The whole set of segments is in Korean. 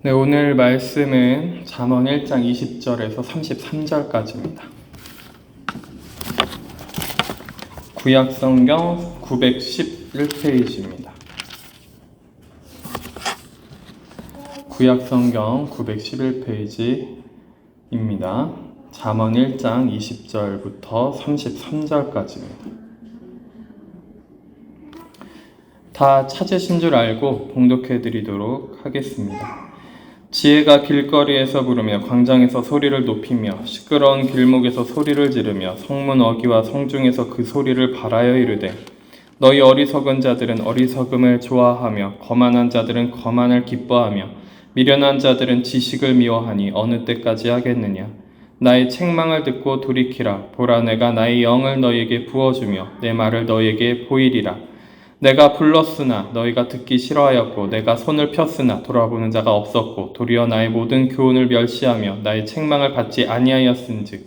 네, 오늘 말씀은 잠언 1장 20절에서 33절까지입니다. 구약성경 911페이지입니다. 구약성경 911페이지입니다. 잠언 1장 20절부터 33절까지입니다. 다 찾으신 줄 알고 봉독해 드리도록 하겠습니다. 지혜가 길거리에서 부르며 광장에서 소리를 높이며 시끄러운 길목에서 소리를 지르며 성문 어귀와 성중에서 그 소리를 발하여 이르되 너희 어리석은 자들은 어리석음을 좋아하며 거만한 자들은 거만을 기뻐하며 미련한 자들은 지식을 미워하니 어느 때까지 하겠느냐. 나의 책망을 듣고 돌이키라. 보라, 내가 나의 영을 너희에게 부어주며 내 말을 너희에게 보이리라. 내가 불렀으나 너희가 듣기 싫어하였고 내가 손을 폈으나 돌아보는 자가 없었고 도리어 나의 모든 교훈을 멸시하며 나의 책망을 받지 아니하였은즉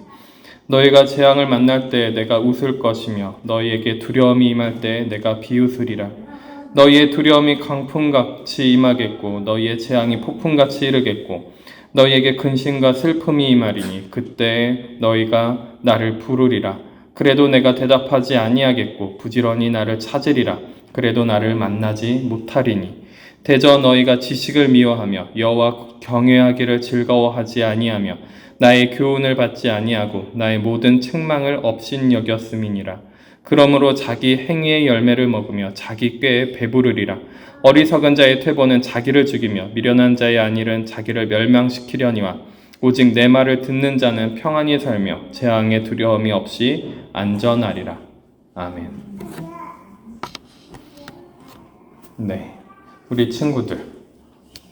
너희가 재앙을 만날 때에 내가 웃을 것이며 너희에게 두려움이 임할 때에 내가 비웃으리라. 너희의 두려움이 강풍같이 임하겠고 너희의 재앙이 폭풍같이 이르겠고 너희에게 근심과 슬픔이 임하리니 그때 너희가 나를 부르리라. 그래도 내가 대답하지 아니하겠고 부지런히 나를 찾으리라. 그래도 나를 만나지 못하리니 대저 너희가 지식을 미워하며 여호와 경외하기를 즐거워하지 아니하며 나의 교훈을 받지 아니하고 나의 모든 책망을 업신여겼음이니라. 그러므로 자기 행위의 열매를 먹으며 자기 꾀에 배부르리라. 어리석은 자의 퇴보는 자기를 죽이며 미련한 자의 안일은 자기를 멸망시키려니와 오직 내 말을 듣는 자는 평안히 살며 재앙의 두려움이 없이 안전하리라. 아멘. 네, 우리 친구들에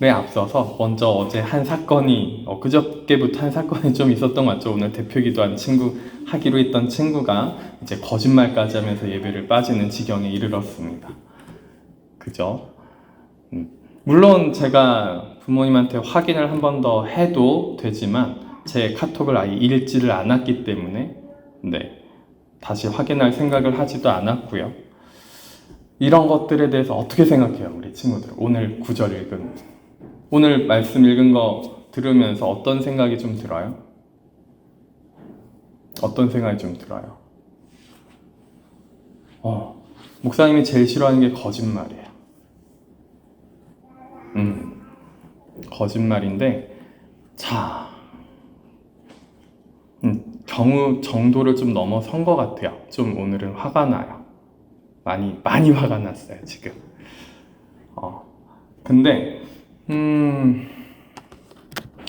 앞서서 먼저 어제 한 사건이 그저께부터 한 사건이 좀 있었던 것 같죠. 오늘 대표기도 하기로 했던 친구가 이제 거짓말까지 하면서 예배를 빠지는 지경에 이르렀습니다. 그죠? 물론 제가 부모님한테 확인을 한 번 더 해도 되지만 제 카톡을 아예 읽지를 않았기 때문에 다시 확인할 생각을 하지도 않았고요. 이런 것들에 대해서 어떻게 생각해요, 우리 친구들? 오늘 오늘 말씀 읽은 거 들으면서 어떤 생각이 좀 들어요? 어떤 생각이 좀 들어요? 목사님이 제일 싫어하는 게 거짓말이에요. 거짓말인데, 경우 정도를 좀 넘어선 것 같아요. 좀 오늘은 화가 나요. 많이 화가 났어요, 지금. 근데,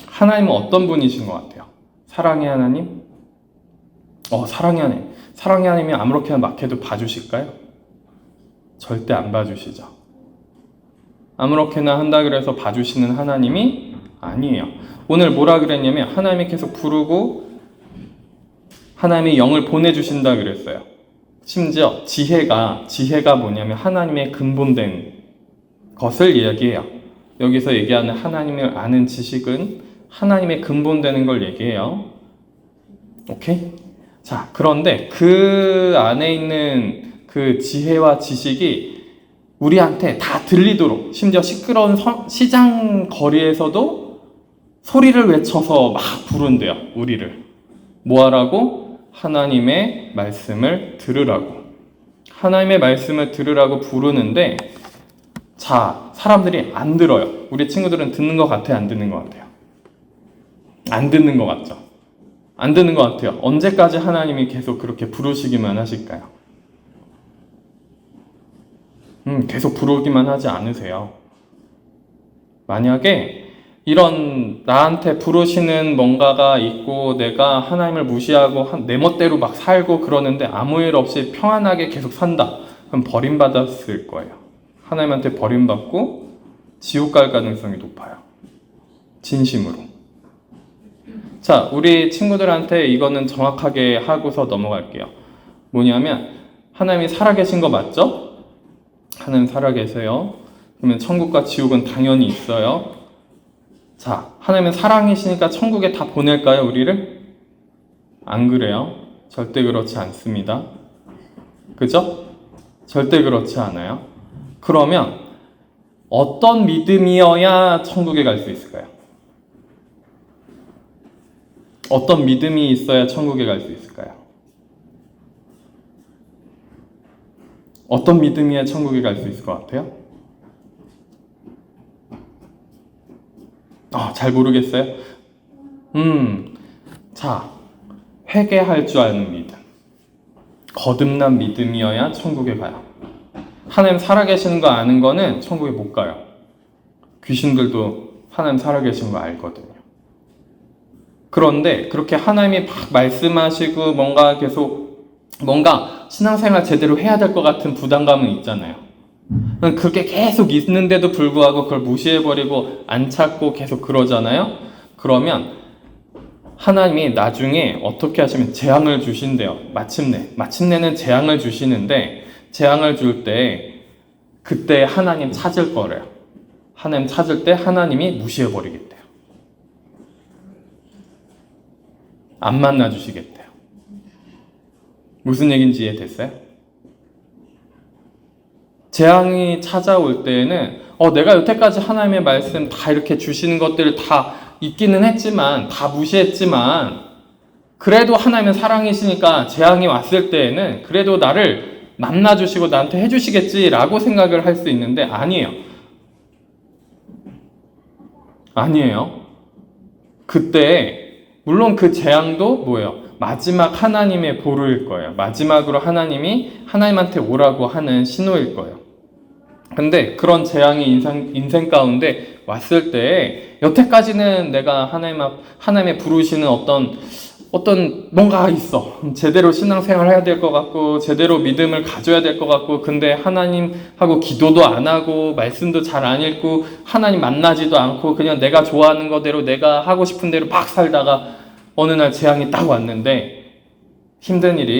하나님은 어떤 분이신 것 같아요? 사랑의 하나님? 사랑의 하나님. 사랑의 하나님이 아무렇게나 막 해도 봐주실까요? 절대 안 봐주시죠. 아무렇게나 한다 그래서 봐주시는 하나님이 아니에요. 오늘 뭐라 그랬냐면, 하나님이 계속 부르고, 하나님이 영을 보내주신다 그랬어요. 심지어 지혜가 뭐냐면 하나님의 근본된 것을 이야기해요. 여기서 얘기하는 하나님을 아는 지식은 하나님의 근본되는 걸 얘기해요. 오케이? 자, 그런데 그 안에 있는 그 지혜와 지식이 우리한테 다 들리도록, 심지어 시끄러운 시장 거리에서도 소리를 외쳐서 막 부른대요. 우리를 뭐하라고? 하나님의 말씀을 들으라고. 하나님의 말씀을 들으라고 부르는데, 사람들이 안 들어요. 우리 친구들은 듣는 것 같아요? 안 듣는 것 같아요? 안 듣는 것 같죠? 안 듣는 것 같아요. 언제까지 하나님이 계속 그렇게 부르시기만 하실까요? 계속 부르기만 하지 않으세요. 만약에 이런 나한테 부르시는 뭔가가 있고 내가 하나님을 무시하고 내 멋대로 막 살고 그러는데 아무 일 없이 평안하게 계속 산다. 그럼 버림받았을 거예요. 하나님한테 버림받고 지옥 갈 가능성이 높아요. 진심으로. 자, 우리 친구들한테 이거는 정확하게 하고서 넘어갈게요. 뭐냐면 하나님이 살아계신 거 맞죠? 하나님 살아계세요. 그러면 천국과 지옥은 당연히 있어요. 자, 하나님은 사랑이시니까 천국에 다 보낼까요, 우리를? 안 그래요. 절대 그렇지 않습니다. 그죠? 절대 그렇지 않아요. 그러면 어떤 믿음이어야 천국에 갈 수 있을까요? 어떤 믿음이 있어야 천국에 갈 수 있을까요? 어떤 믿음이야 천국에 갈 수 있을 것 같아요? 잘 모르겠어요? 자, 회개할 줄 아는 믿음. 거듭난 믿음이어야 천국에 가요. 하나님 살아계시는 거 아는 거는 천국에 못 가요. 귀신들도 하나님 살아계신 거 알거든요. 그런데 그렇게 하나님이 막 말씀하시고 뭔가 신앙생활 제대로 해야 될 것 같은 부담감은 있잖아요. 그게 계속 있는데도 불구하고 그걸 무시해버리고 안 찾고 계속 그러잖아요. 그러면 하나님이 나중에 어떻게 하시면 재앙을 주신대요. 마침내는 재앙을 주시는데 재앙을 줄 때 그때 하나님 찾을 거래요. 하나님 찾을 때 하나님이 무시해버리겠대요. 안 만나주시겠대요. 무슨 얘기인지 이해됐어요? 재앙이 찾아올 때에는 내가 여태까지 하나님의 말씀 다 이렇게 주시는 것들을 다 있기는 했지만 다 무시했지만 그래도 하나님은 사랑이시니까 재앙이 왔을 때에는 그래도 나를 만나주시고 나한테 해주시겠지라고 생각을 할 수 있는데 아니에요. 그때 물론 그 재앙도 뭐예요? 마지막 하나님의 보루일 거예요. 마지막으로 하나님한테 오라고 하는 신호일 거예요. 근데 그런 재앙이 인생 가운데 왔을 때 여태까지는 내가 하나님의 부르시는 어떤 뭔가가 있어. 제대로 신앙생활 해야 될 것 같고 제대로 믿음을 가져야 될 것 같고 근데 하나님하고 기도도 안 하고 말씀도 잘 안 읽고 하나님 만나지도 않고 그냥 내가 좋아하는 거대로 내가 하고 싶은 대로 막 살다가 어느 날 재앙이 딱 왔는데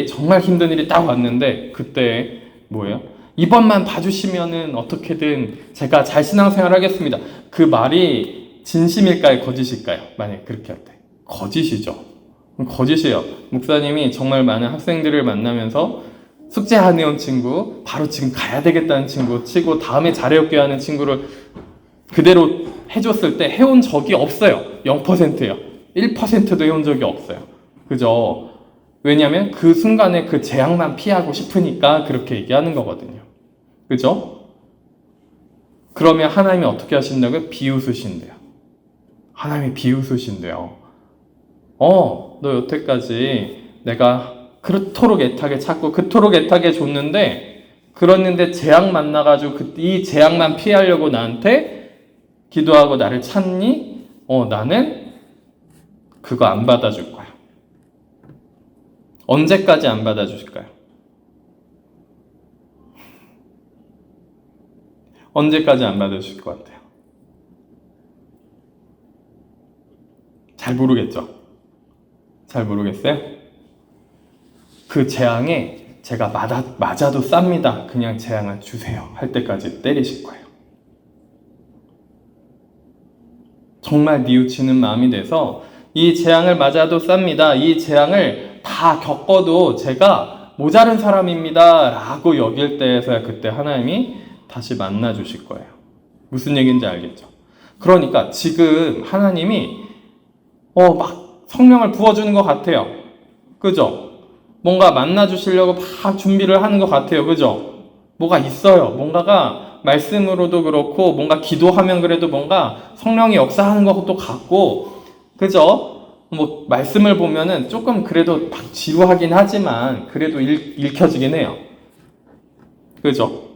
정말 힘든 일이 딱 왔는데 그때 뭐예요? 이번만 봐주시면은 어떻게든 제가 잘 신앙생활 하겠습니다. 그 말이 진심일까요? 거짓일까요? 만약에 그렇게 할 때. 거짓이죠. 거짓이에요. 목사님이 정말 많은 학생들을 만나면서 숙제 안 해온 친구, 바로 지금 가야 되겠다는 친구 치고 다음에 잘해올게 하는 친구를 그대로 해줬을 때 해온 적이 없어요. 0%예요. 1%도 해온 적이 없어요. 그죠? 왜냐하면 그 순간에 그 재앙만 피하고 싶으니까 그렇게 얘기하는 거거든요. 그죠? 그러면 하나님이 어떻게 하신다고요? 비웃으신대요. 하나님이 비웃으신대요. 너 여태까지 내가 그토록 애타게 찾고 그토록 애타게 줬는데 그랬는데 재앙 만나가지고 이 재앙만 피하려고 나한테 기도하고 나를 찾니? 나는 그거 안 받아줄 거야. 언제까지 안 받아주실까요? 언제까지 안 받아주실 것 같아요? 잘 모르겠죠? 잘 모르겠어요? 그 재앙에 제가 맞아도 쌉니다. 그냥 재앙을 주세요. 할 때까지 때리실 거예요. 정말 뉘우치는 마음이 돼서 이 재앙을 맞아도 쌉니다. 이 재앙을 다 겪어도 제가 모자른 사람입니다. 라고 여길 때에서야 그때 하나님이 다시 만나 주실 거예요. 무슨 얘기인지 알겠죠? 그러니까 지금 하나님이 막 성령을 부어주는 것 같아요. 그죠? 뭔가 만나 주시려고 막 준비를 하는 것 같아요. 그죠? 뭐가 있어요. 뭔가가 말씀으로도 그렇고 뭔가 기도하면 그래도 뭔가 성령이 역사하는 것도 같고 그죠? 뭐 말씀을 보면은 조금 그래도 막 지루하긴 하지만 그래도 읽혀지긴 해요. 그죠?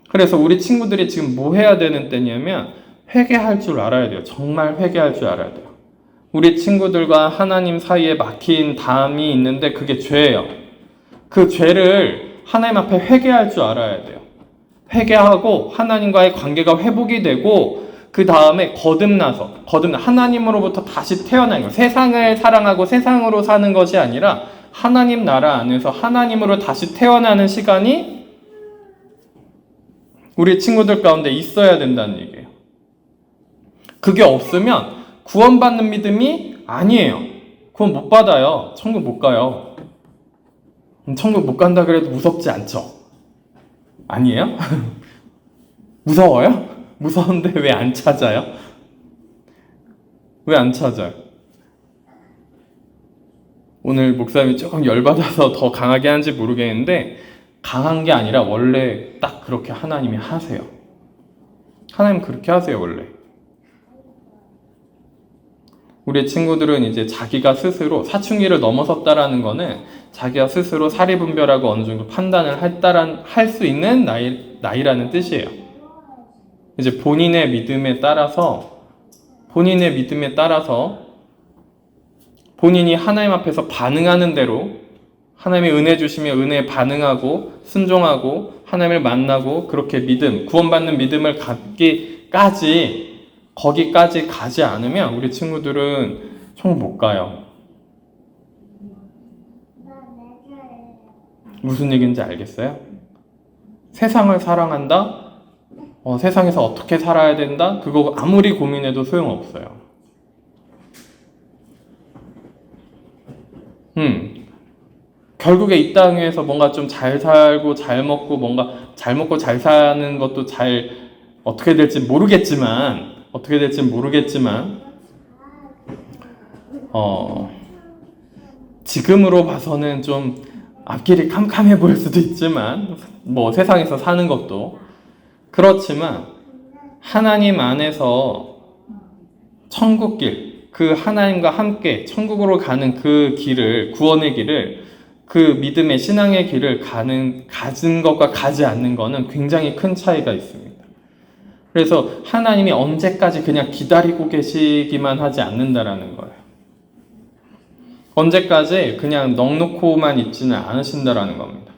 그래서 우리 친구들이 지금 뭐 해야 되는 때냐면 회개할 줄 알아야 돼요. 정말 회개할 줄 알아야 돼요. 우리 친구들과 하나님 사이에 막힌 담이 있는데 그게 죄예요. 그 죄를 하나님 앞에 회개할 줄 알아야 돼요. 회개하고 하나님과의 관계가 회복이 되고 그 다음에 거듭나 하나님으로부터 다시 태어나는 거예요. 세상을 사랑하고 세상으로 사는 것이 아니라 하나님 나라 안에서 하나님으로 다시 태어나는 시간이 우리 친구들 가운데 있어야 된다는 얘기예요. 그게 없으면 구원받는 믿음이 아니에요. 구원 못 받아요. 천국 못 가요. 천국 못 간다 그래도 무섭지 않죠? 아니에요? 무서워요? 무서운데 왜 안 찾아요? 왜 안 찾아요? 오늘 목사님이 조금 열받아서 더 강하게 하는지 모르겠는데 강한 게 아니라 원래 딱 그렇게 하나님이 하세요. 하나님 그렇게 하세요, 원래. 우리 친구들은 이제 자기가 스스로 사춘기를 넘어섰다라는 거는 자기가 스스로 사리분별하고 어느 정도 판단을 할 수 있는 나이라는 뜻이에요. 이제 본인의 믿음에 따라서 본인이 하나님 앞에서 반응하는 대로 하나님이 은혜 주시면 은혜에 반응하고 순종하고 하나님을 만나고 그렇게 구원받는 믿음을 갖기까지 거기까지 가지 않으면 우리 친구들은 총 못 가요. 무슨 얘기인지 알겠어요? 세상을 사랑한다? 세상에서 어떻게 살아야 된다? 그거 아무리 고민해도 소용없어요. 결국에 이 땅에서 뭔가 좀 잘 살고 잘 먹고 뭔가 잘 먹고 잘 사는 것도 어떻게 될지 모르겠지만 지금으로 봐서는 좀 앞길이 캄캄해 보일 수도 있지만 뭐 세상에서 사는 것도 그렇지만 하나님 안에서 천국길, 그 하나님과 함께 천국으로 가는 그 길을, 구원의 길을, 그 믿음의 신앙의 길을 가진 것과 가지 않는 것은 굉장히 큰 차이가 있습니다. 그래서 하나님이 언제까지 그냥 기다리고 계시기만 하지 않는다라는 거예요. 언제까지 그냥 넋놓고만 있지는 않으신다라는 겁니다.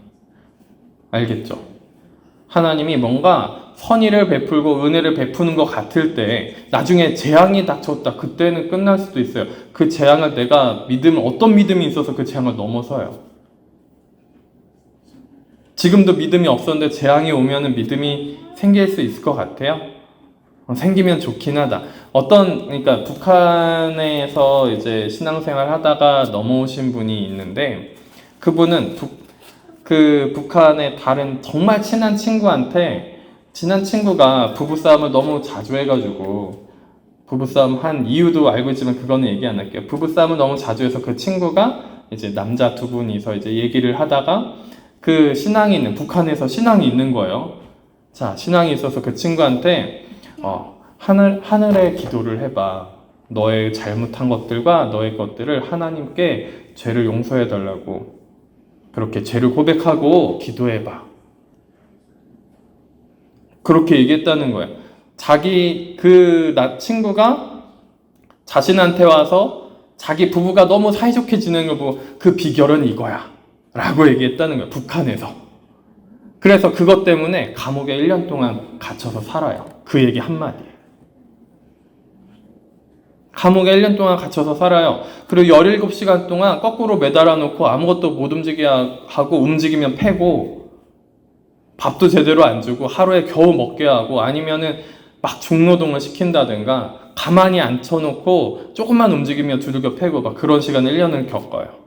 알겠죠? 하나님이 뭔가 선의를 베풀고 은혜를 베푸는 것 같을 때 나중에 재앙이 닥쳤다. 그때는 끝날 수도 있어요. 그 재앙을 내가 어떤 믿음이 있어서 그 재앙을 넘어서요. 지금도 믿음이 없었는데 재앙이 오면은 믿음이 생길 수 있을 것 같아요? 생기면 좋긴 하다. 그러니까 북한에서 이제 신앙생활 하다가 넘어오신 분이 있는데 그분은 그 북한의 다른 정말 친한 친구가 부부싸움을 너무 자주 해가지고 부부싸움 한 이유도 알고 있지만 그거는 얘기 안 할게요. 부부싸움을 너무 자주 해서 그 친구가 이제 남자 두 분이서 이제 얘기를 하다가 그 북한에서 신앙이 있는 거예요. 자, 신앙이 있어서 그 친구한테 하늘에 기도를 해봐. 너의 잘못한 것들과 너의 것들을 하나님께 죄를 용서해 달라고 그렇게 죄를 고백하고 기도해봐. 그렇게 얘기했다는 거예요. 친구가 자신한테 와서 자기 부부가 너무 사이좋게 지내는 걸 보고 그 비결은 이거야 라고 얘기했다는 거예요. 북한에서. 그래서 그것 때문에 감옥에 1년 동안 갇혀서 살아요. 그 얘기 한마디에. 감옥에 1년 동안 갇혀서 살아요. 그리고 17시간 동안 거꾸로 매달아 놓고 아무것도 못 움직이게 하고 움직이면 패고 밥도 제대로 안 주고 하루에 겨우 먹게 하고 아니면은 막 중노동을 시킨다든가 가만히 앉혀놓고 조금만 움직이면 두들겨 패고 막 그런 시간 1년을 겪어요.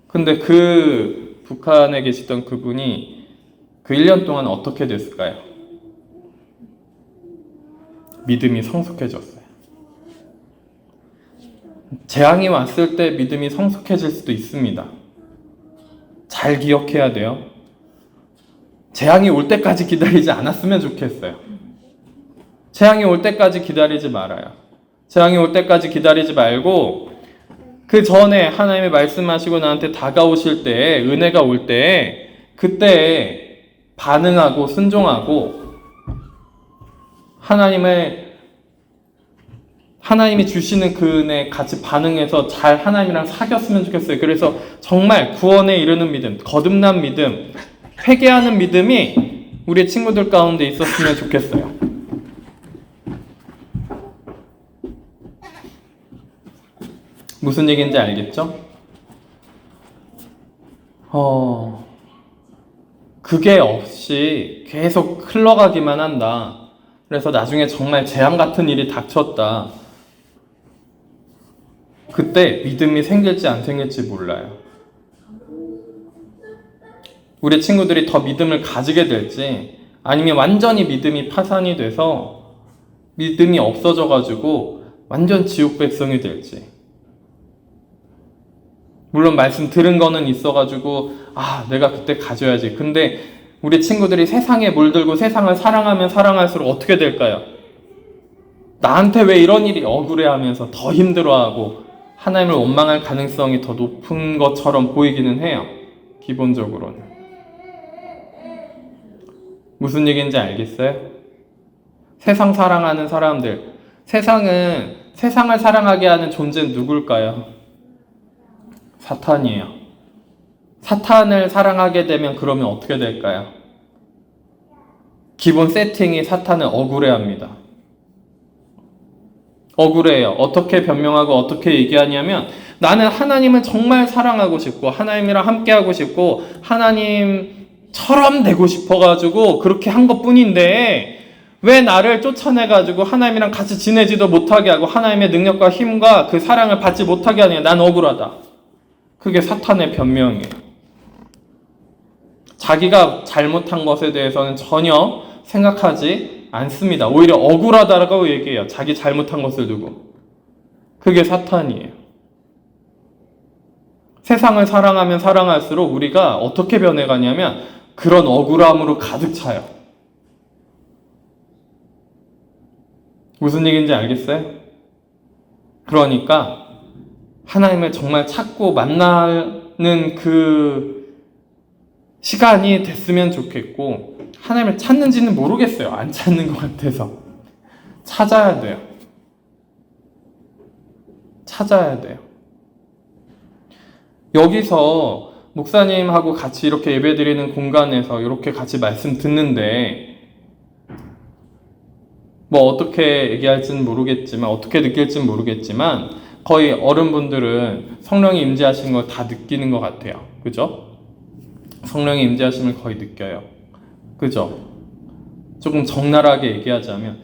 근데 그 북한에 계시던 그분이 그 1년 동안 어떻게 됐을까요? 믿음이 성숙해졌어요. 재앙이 왔을 때 믿음이 성숙해질 수도 있습니다. 잘 기억해야 돼요. 재앙이 올 때까지 기다리지 않았으면 좋겠어요. 재앙이 올 때까지 기다리지 말아요. 재앙이 올 때까지 기다리지 말고 그 전에 하나님이 말씀하시고 나한테 다가오실 때 은혜가 올 때 그때 반응하고 순종하고 하나님이 주시는 그 은혜 같이 반응해서 잘 하나님이랑 사귀었으면 좋겠어요. 그래서 정말 구원에 이르는 믿음, 거듭난 믿음, 회개하는 믿음이 우리 친구들 가운데 있었으면 좋겠어요. 무슨 얘기인지 알겠죠? 그게 없이 계속 흘러가기만 한다. 그래서 나중에 정말 재앙 같은 일이 닥쳤다. 그때 믿음이 생길지 안 생길지 몰라요. 우리 친구들이 더 믿음을 가지게 될지 아니면 완전히 믿음이 파산이 돼서 믿음이 없어져가지고 완전 지옥 백성이 될지. 물론 말씀 들은 거는 있어가지고 내가 그때 가져야지. 근데 우리 친구들이 세상에 물들고 세상을 사랑하면 사랑할수록 어떻게 될까요? 나한테 왜 이런 일이 억울해하면서 더 힘들어하고 하나님을 원망할 가능성이 더 높은 것처럼 보이기는 해요. 기본적으로는. 무슨 얘기인지 알겠어요? 세상 사랑하는 사람들, 세상을 사랑하게 하는 존재는 누굴까요? 사탄이에요. 사탄을 사랑하게 되면 그러면 어떻게 될까요? 기본 세팅이 사탄을 억울해합니다. 억울해요. 어떻게 변명하고 어떻게 얘기하냐면 나는 하나님을 정말 사랑하고 싶고 하나님이랑 함께하고 싶고 하나님처럼 되고 싶어가지고 그렇게 한 것뿐인데 왜 나를 쫓아내가지고 하나님이랑 같이 지내지도 못하게 하고 하나님의 능력과 힘과 그 사랑을 받지 못하게 하느냐. 난 억울하다. 그게 사탄의 변명이에요. 자기가 잘못한 것에 대해서는 전혀 생각하지 않습니다. 오히려 억울하다라고 얘기해요. 자기 잘못한 것을 두고. 그게 사탄이에요. 세상을 사랑하면 사랑할수록 우리가 어떻게 변해가냐면 그런 억울함으로 가득 차요. 무슨 얘기인지 알겠어요? 그러니까 하나님을 정말 찾고 만나는 그 시간이 됐으면 좋겠고 하나님을 찾는지는 모르겠어요. 안 찾는 것 같아서. 찾아야 돼요. 찾아야 돼요. 여기서 목사님하고 같이 이렇게 예배드리는 공간에서 이렇게 같이 말씀 듣는데 뭐 어떻게 얘기할지는 모르겠지만 어떻게 느낄지는 모르겠지만 거의 어른분들은 성령이 임재하시는 걸 다 느끼는 것 같아요. 그죠? 성령의 임재하심을 거의 느껴요. 그죠? 조금 적나라하게 얘기하자면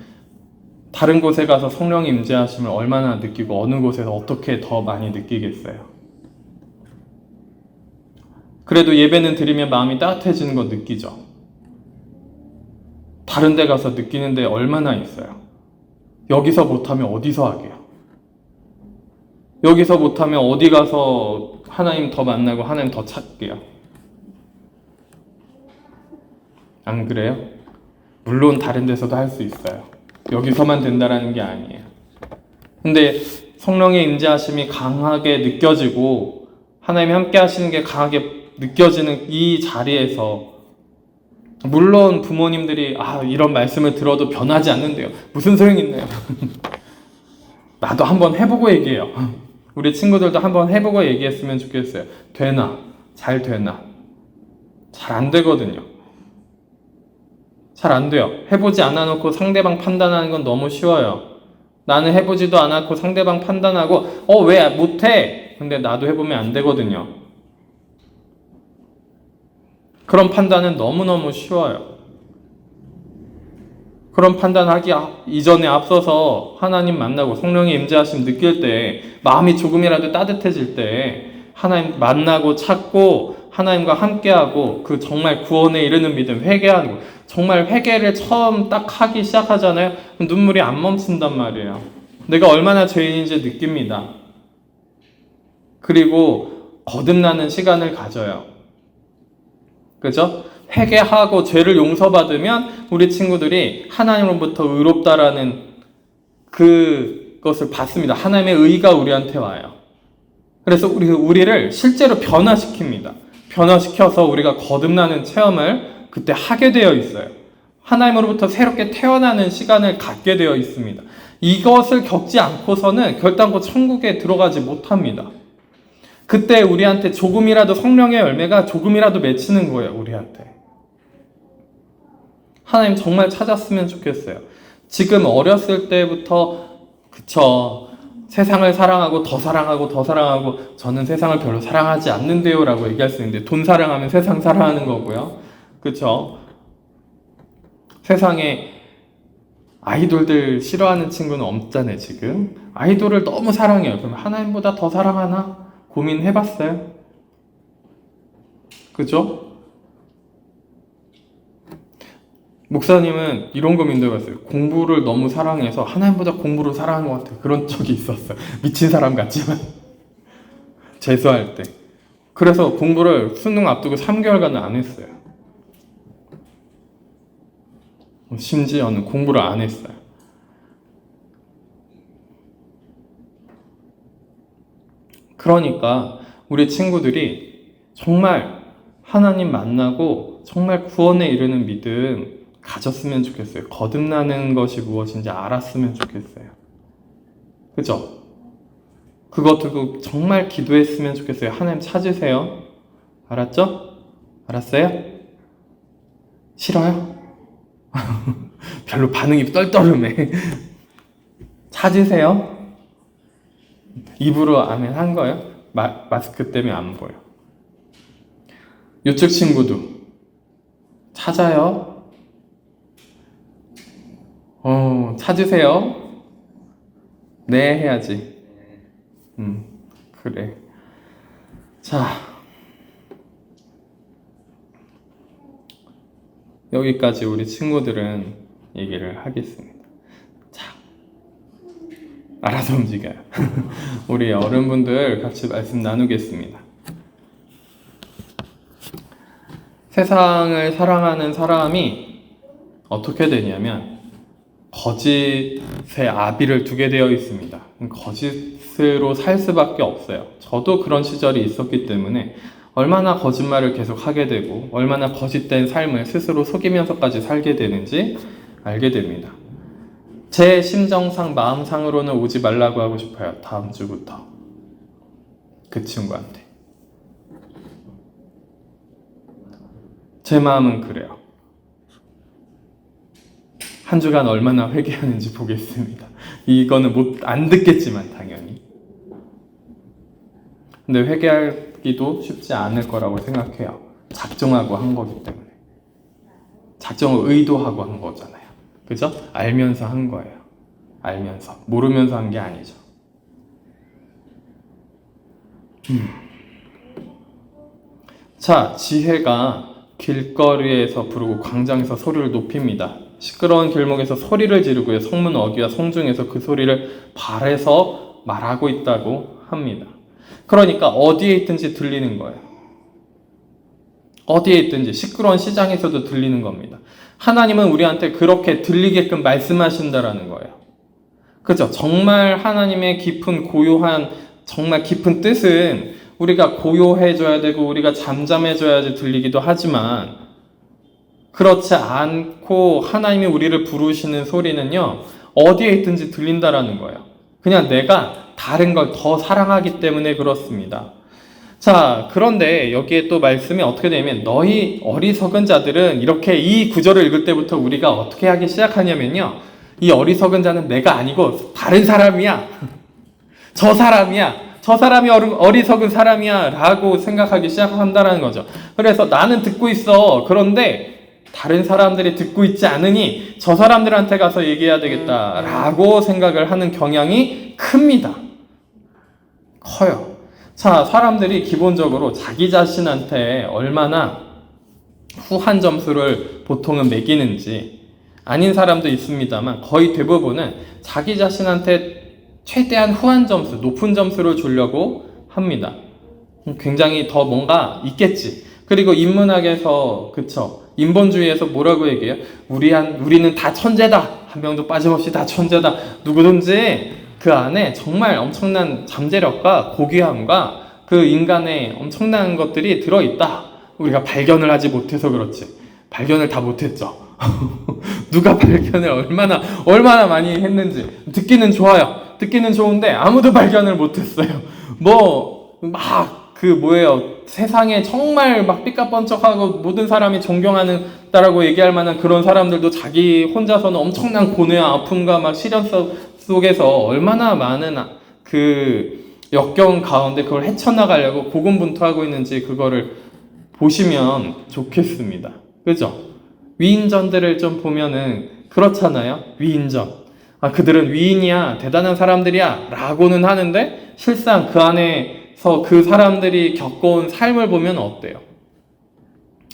다른 곳에 가서 성령의 임재하심을 얼마나 느끼고 어느 곳에서 어떻게 더 많이 느끼겠어요. 그래도 예배는 드리면 마음이 따뜻해지는 거 느끼죠. 다른 데 가서 느끼는데 얼마나 있어요. 여기서 못하면 어디서 하게요. 여기서 못하면 어디 가서 하나님 더 만나고 하나님 더 찾게요. 안 그래요? 물론 다른 데서도 할 수 있어요. 여기서만 된다라는 게 아니에요. 근데 성령의 임재하심이 강하게 느껴지고 하나님이 함께 하시는 게 강하게 느껴지는 이 자리에서 물론 부모님들이 이런 말씀을 들어도 변하지 않는데요. 무슨 소용이 있나요? 나도 한번 해보고 얘기해요. 우리 친구들도 한번 해보고 얘기했으면 좋겠어요. 되나? 잘 되나? 잘 안 되거든요. 잘 안 돼요. 해보지 않아놓고 상대방 판단하는 건 너무 쉬워요. 나는 해보지도 않았고 상대방 판단하고 왜 못해? 근데 나도 해보면 안 되거든요. 그런 판단은 너무너무 쉬워요. 그런 판단하기 이전에 앞서서 하나님 만나고 성령의 임재하심 느낄 때 마음이 조금이라도 따뜻해질 때 하나님 만나고 찾고 하나님과 함께하고 그 정말 구원에 이르는 믿음 회개하고 정말 회개를 처음 딱 하기 시작하잖아요. 눈물이 안 멈춘단 말이에요. 내가 얼마나 죄인인지 느낍니다. 그리고 거듭나는 시간을 가져요. 그죠? 회개하고 죄를 용서받으면 우리 친구들이 하나님으로부터 의롭다라는 그것을 받습니다. 하나님의 의가 우리한테 와요. 그래서 우리를 실제로 변화시킵니다. 변화시켜서 우리가 거듭나는 체험을 그때 하게 되어 있어요. 하나님으로부터 새롭게 태어나는 시간을 갖게 되어 있습니다. 이것을 겪지 않고서는 결단코 천국에 들어가지 못합니다. 그때 우리한테 조금이라도 성령의 열매가 조금이라도 맺히는 거예요. 우리한테. 하나님 정말 찾았으면 좋겠어요. 지금 어렸을 때부터 그쵸. 세상을 사랑하고 더 사랑하고 더 사랑하고 저는 세상을 별로 사랑하지 않는데요 라고 얘기할 수 있는데 돈 사랑하면 세상 사랑하는 거고요. 그쵸? 세상에 아이돌들 싫어하는 친구는 없잖아요. 지금 아이돌을 너무 사랑해요. 그럼 하나님보다 더 사랑하나? 고민해봤어요? 그죠? 목사님은 이런 거 믿어봤어요. 공부를 너무 사랑해서 하나님보다 공부를 사랑한 것 같아요. 그런 적이 있었어요. 미친 사람 같지만 재수할 때. 그래서 공부를 수능 앞두고 3개월간 안 했어요. 심지어는 공부를 안 했어요. 그러니까 우리 친구들이 정말 하나님 만나고 정말 구원에 이르는 믿음 가졌으면 좋겠어요. 거듭나는 것이 무엇인지 알았으면 좋겠어요. 그죠? 그거 두고 정말 기도했으면 좋겠어요. 하나님 찾으세요. 알았죠? 알았어요? 싫어요? 별로 반응이 떨떠름해. 찾으세요? 입으로 아멘 한 거예요? 마스크 때문에 안 보여. 요쪽 친구도 찾아요? 찾으세요? 네 해야지. 그래. 자, 여기까지 우리 친구들은 얘기를 하겠습니다. 자, 알아서 움직여요. 우리 어른분들 같이 말씀 나누겠습니다. 세상을 사랑하는 사람이 어떻게 되냐면 거짓에 아비를 두게 되어 있습니다. 거짓으로 살 수밖에 없어요. 저도 그런 시절이 있었기 때문에 얼마나 거짓말을 계속 하게 되고 얼마나 거짓된 삶을 스스로 속이면서까지 살게 되는지 알게 됩니다. 제 심정상 마음상으로는 오지 말라고 하고 싶어요. 다음 주부터 그 친구한테. 제 마음은 그래요. 한 주간 얼마나 회개하는지 보겠습니다. 이거는 안 듣겠지만 당연히. 근데 회개하기도 쉽지 않을 거라고 생각해요. 작정하고 한 거기 때문에. 작정을 의도하고 한 거잖아요. 그죠? 알면서 한 거예요. 알면서. 모르면서 한 게 아니죠. 자, 지혜가 길거리에서 부르고 광장에서 소리를 높입니다. 시끄러운 길목에서 소리를 지르고요. 성문 어귀와 성중에서 그 소리를 발해서 말하고 있다고 합니다. 그러니까 어디에 있든지 들리는 거예요. 어디에 있든지 시끄러운 시장에서도 들리는 겁니다. 하나님은 우리한테 그렇게 들리게끔 말씀하신다라는 거예요. 그죠? 정말 하나님의 깊은 고요한 정말 깊은 뜻은 우리가 고요해져야 되고 우리가 잠잠해져야지 들리기도 하지만 그렇지 않고 하나님이 우리를 부르시는 소리는요 어디에 있든지 들린다라는 거예요. 그냥 내가 다른 걸 더 사랑하기 때문에 그렇습니다. 자, 그런데 여기에 또 말씀이 어떻게 되냐면 너희 어리석은 자들은 이렇게 이 구절을 읽을 때부터 우리가 어떻게 하기 시작하냐면요 이 어리석은 자는 내가 아니고 다른 사람이야. 저 사람이야. 저 사람이 어리석은 사람이야 라고 생각하기 시작한다는 거죠. 그래서 나는 듣고 있어. 그런데 다른 사람들이 듣고 있지 않으니 저 사람들한테 가서 얘기해야 되겠다 라고 생각을 하는 경향이 큽니다. 커요. 자, 사람들이 기본적으로 자기 자신한테 얼마나 후한 점수를 보통은 매기는지 아닌 사람도 있습니다만 거의 대부분은 자기 자신한테 최대한 후한 점수, 높은 점수를 주려고 합니다. 굉장히 더 뭔가 있겠지. 그리고 인문학에서, 그쵸. 인본주의에서 뭐라고 얘기해요? 우리는 다 천재다. 한 명도 빠짐없이 다 천재다. 누구든지 그 안에 정말 엄청난 잠재력과 고귀함과 그 인간의 엄청난 것들이 들어있다. 우리가 발견을 하지 못해서 그렇지. 발견을 다 못했죠. 누가 발견을 얼마나 많이 했는지. 듣기는 좋아요. 듣기는 좋은데 아무도 발견을 못했어요. 세상에 정말 막 삐까뻔쩍하고 모든 사람이 존경하는다라고 얘기할 만한 그런 사람들도 자기 혼자서는 엄청난 고뇌와 아픔과 막 시련 속에서 얼마나 많은 그 역경 가운데 그걸 헤쳐나가려고 고군분투하고 있는지 그거를 보시면 좋겠습니다. 그죠? 위인전들을 좀 보면은 그렇잖아요. 위인전. 그들은 위인이야, 대단한 사람들이야 라고는 하는데 실상 그 안에서 그 사람들이 겪어온 삶을 보면 어때요?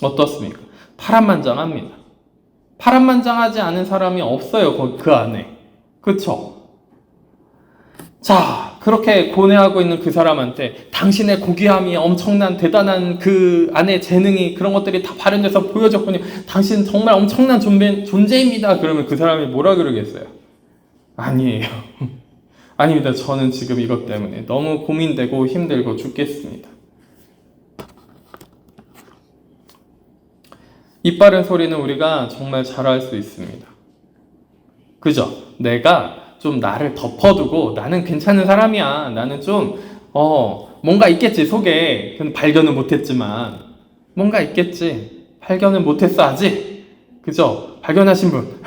어떻습니까? 파란만장합니다. 파란만장하지 않은 사람이 없어요. 그 안에. 그쵸? 자, 그렇게 고뇌하고 있는 그 사람한테 당신의 고귀함이 엄청난 대단한 그 안에 재능이 그런 것들이 다 발현돼서 보여졌군요. 당신 정말 엄청난 존재입니다. 그러면 그 사람이 뭐라 그러겠어요? 아니에요. 아닙니다. 저는 지금 이것 때문에 너무 고민되고 힘들고 죽겠습니다. 입 바른 소리는 우리가 정말 잘할 수 있습니다. 그죠? 내가 좀 나를 덮어두고 나는 괜찮은 사람이야. 나는 좀 뭔가 있겠지 속에. 근데 발견은 못했지만 뭔가 있겠지. 발견은 못했어 아직. 그죠? 발견하신 분.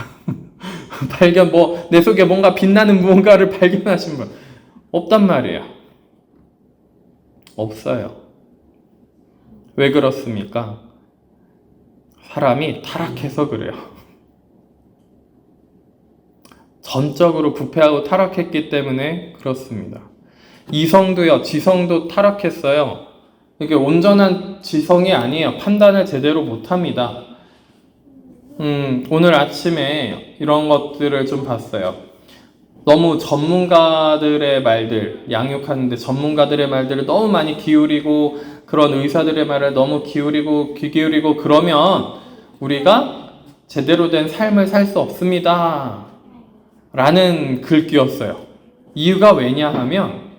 내 속에 뭔가 빛나는 무언가를 발견하신 분 없단 말이에요. 없어요. 왜 그렇습니까? 사람이 타락해서 그래요. 전적으로 부패하고 타락했기 때문에 그렇습니다. 이성도요, 지성도 타락했어요. 이게 온전한 지성이 아니에요. 판단을 제대로 못합니다. 오늘 아침에 이런 것들을 좀 봤어요. 너무 전문가들의 말들, 양육하는데 전문가들의 말들을 너무 많이 기울이고 그런 의사들의 말을 너무 귀 기울이고 그러면 우리가 제대로 된 삶을 살 수 없습니다. 라는 글귀였어요. 이유가 뭐냐면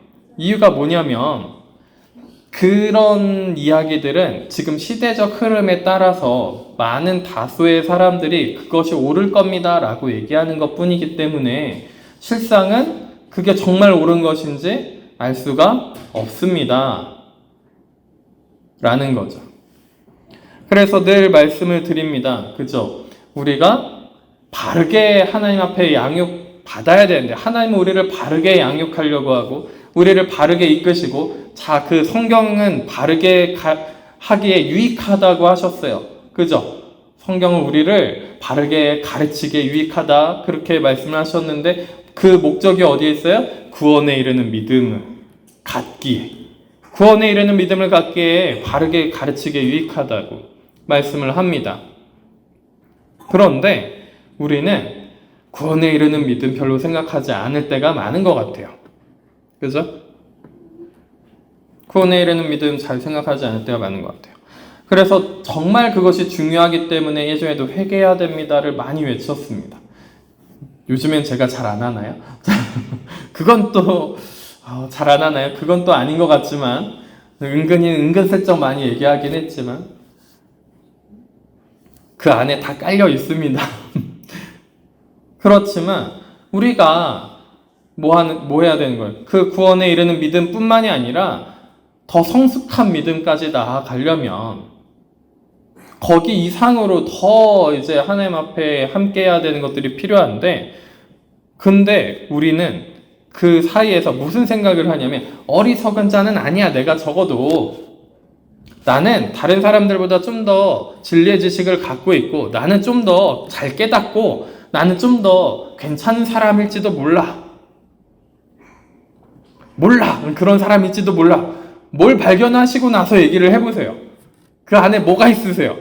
그런 이야기들은 지금 시대적 흐름에 따라서 많은 다수의 사람들이 그것이 옳을 겁니다 라고 얘기하는 것 뿐이기 때문에 실상은 그게 정말 옳은 것인지 알 수가 없습니다 라는 거죠. 그래서 늘 말씀을 드립니다. 그죠? 우리가 바르게 하나님 앞에 양육 받아야 되는데 하나님은 우리를 바르게 양육하려고 하고 우리를 바르게 이끄시고 그 성경은 바르게 하기에 유익하다고 하셨어요. 그죠? 성경은 우리를 바르게 가르치기에 유익하다 그렇게 말씀을 하셨는데 그 목적이 어디에 있어요? 구원에 이르는 믿음을 갖기에 구원에 이르는 믿음을 갖기에 바르게 가르치기에 유익하다고 말씀을 합니다. 그런데 우리는 구원에 이르는 믿음 별로 생각하지 않을 때가 많은 것 같아요. 그죠? 구원에 이르는 믿음 잘 생각하지 않을 때가 많은 것 같아요. 그래서 정말 그것이 중요하기 때문에 예전에도 회개해야 됩니다를 많이 외쳤습니다. 요즘엔 제가 잘 안 하나요? 그건 또 잘 안 하나요? 그건 또 아닌 것 같지만 은근슬쩍 많이 얘기하긴 했지만 그 안에 다 깔려 있습니다. 그렇지만 우리가 뭐 해야 되는 거예요? 그 구원에 이르는 믿음뿐만이 아니라 더 성숙한 믿음까지 나아가려면 거기 이상으로 더 이제 하나님 앞에 함께 해야 되는 것들이 필요한데 근데 우리는 그 사이에서 무슨 생각을 하냐면 어리석은 자는 아니야. 내가 적어도 나는 다른 사람들보다 좀 더 진리의 지식을 갖고 있고 나는 좀 더 잘 깨닫고 나는 좀 더 괜찮은 사람일지도 몰라. 그런 사람일지도 몰라. 뭘 발견하시고 나서 얘기를 해보세요. 그 안에 뭐가 있으세요?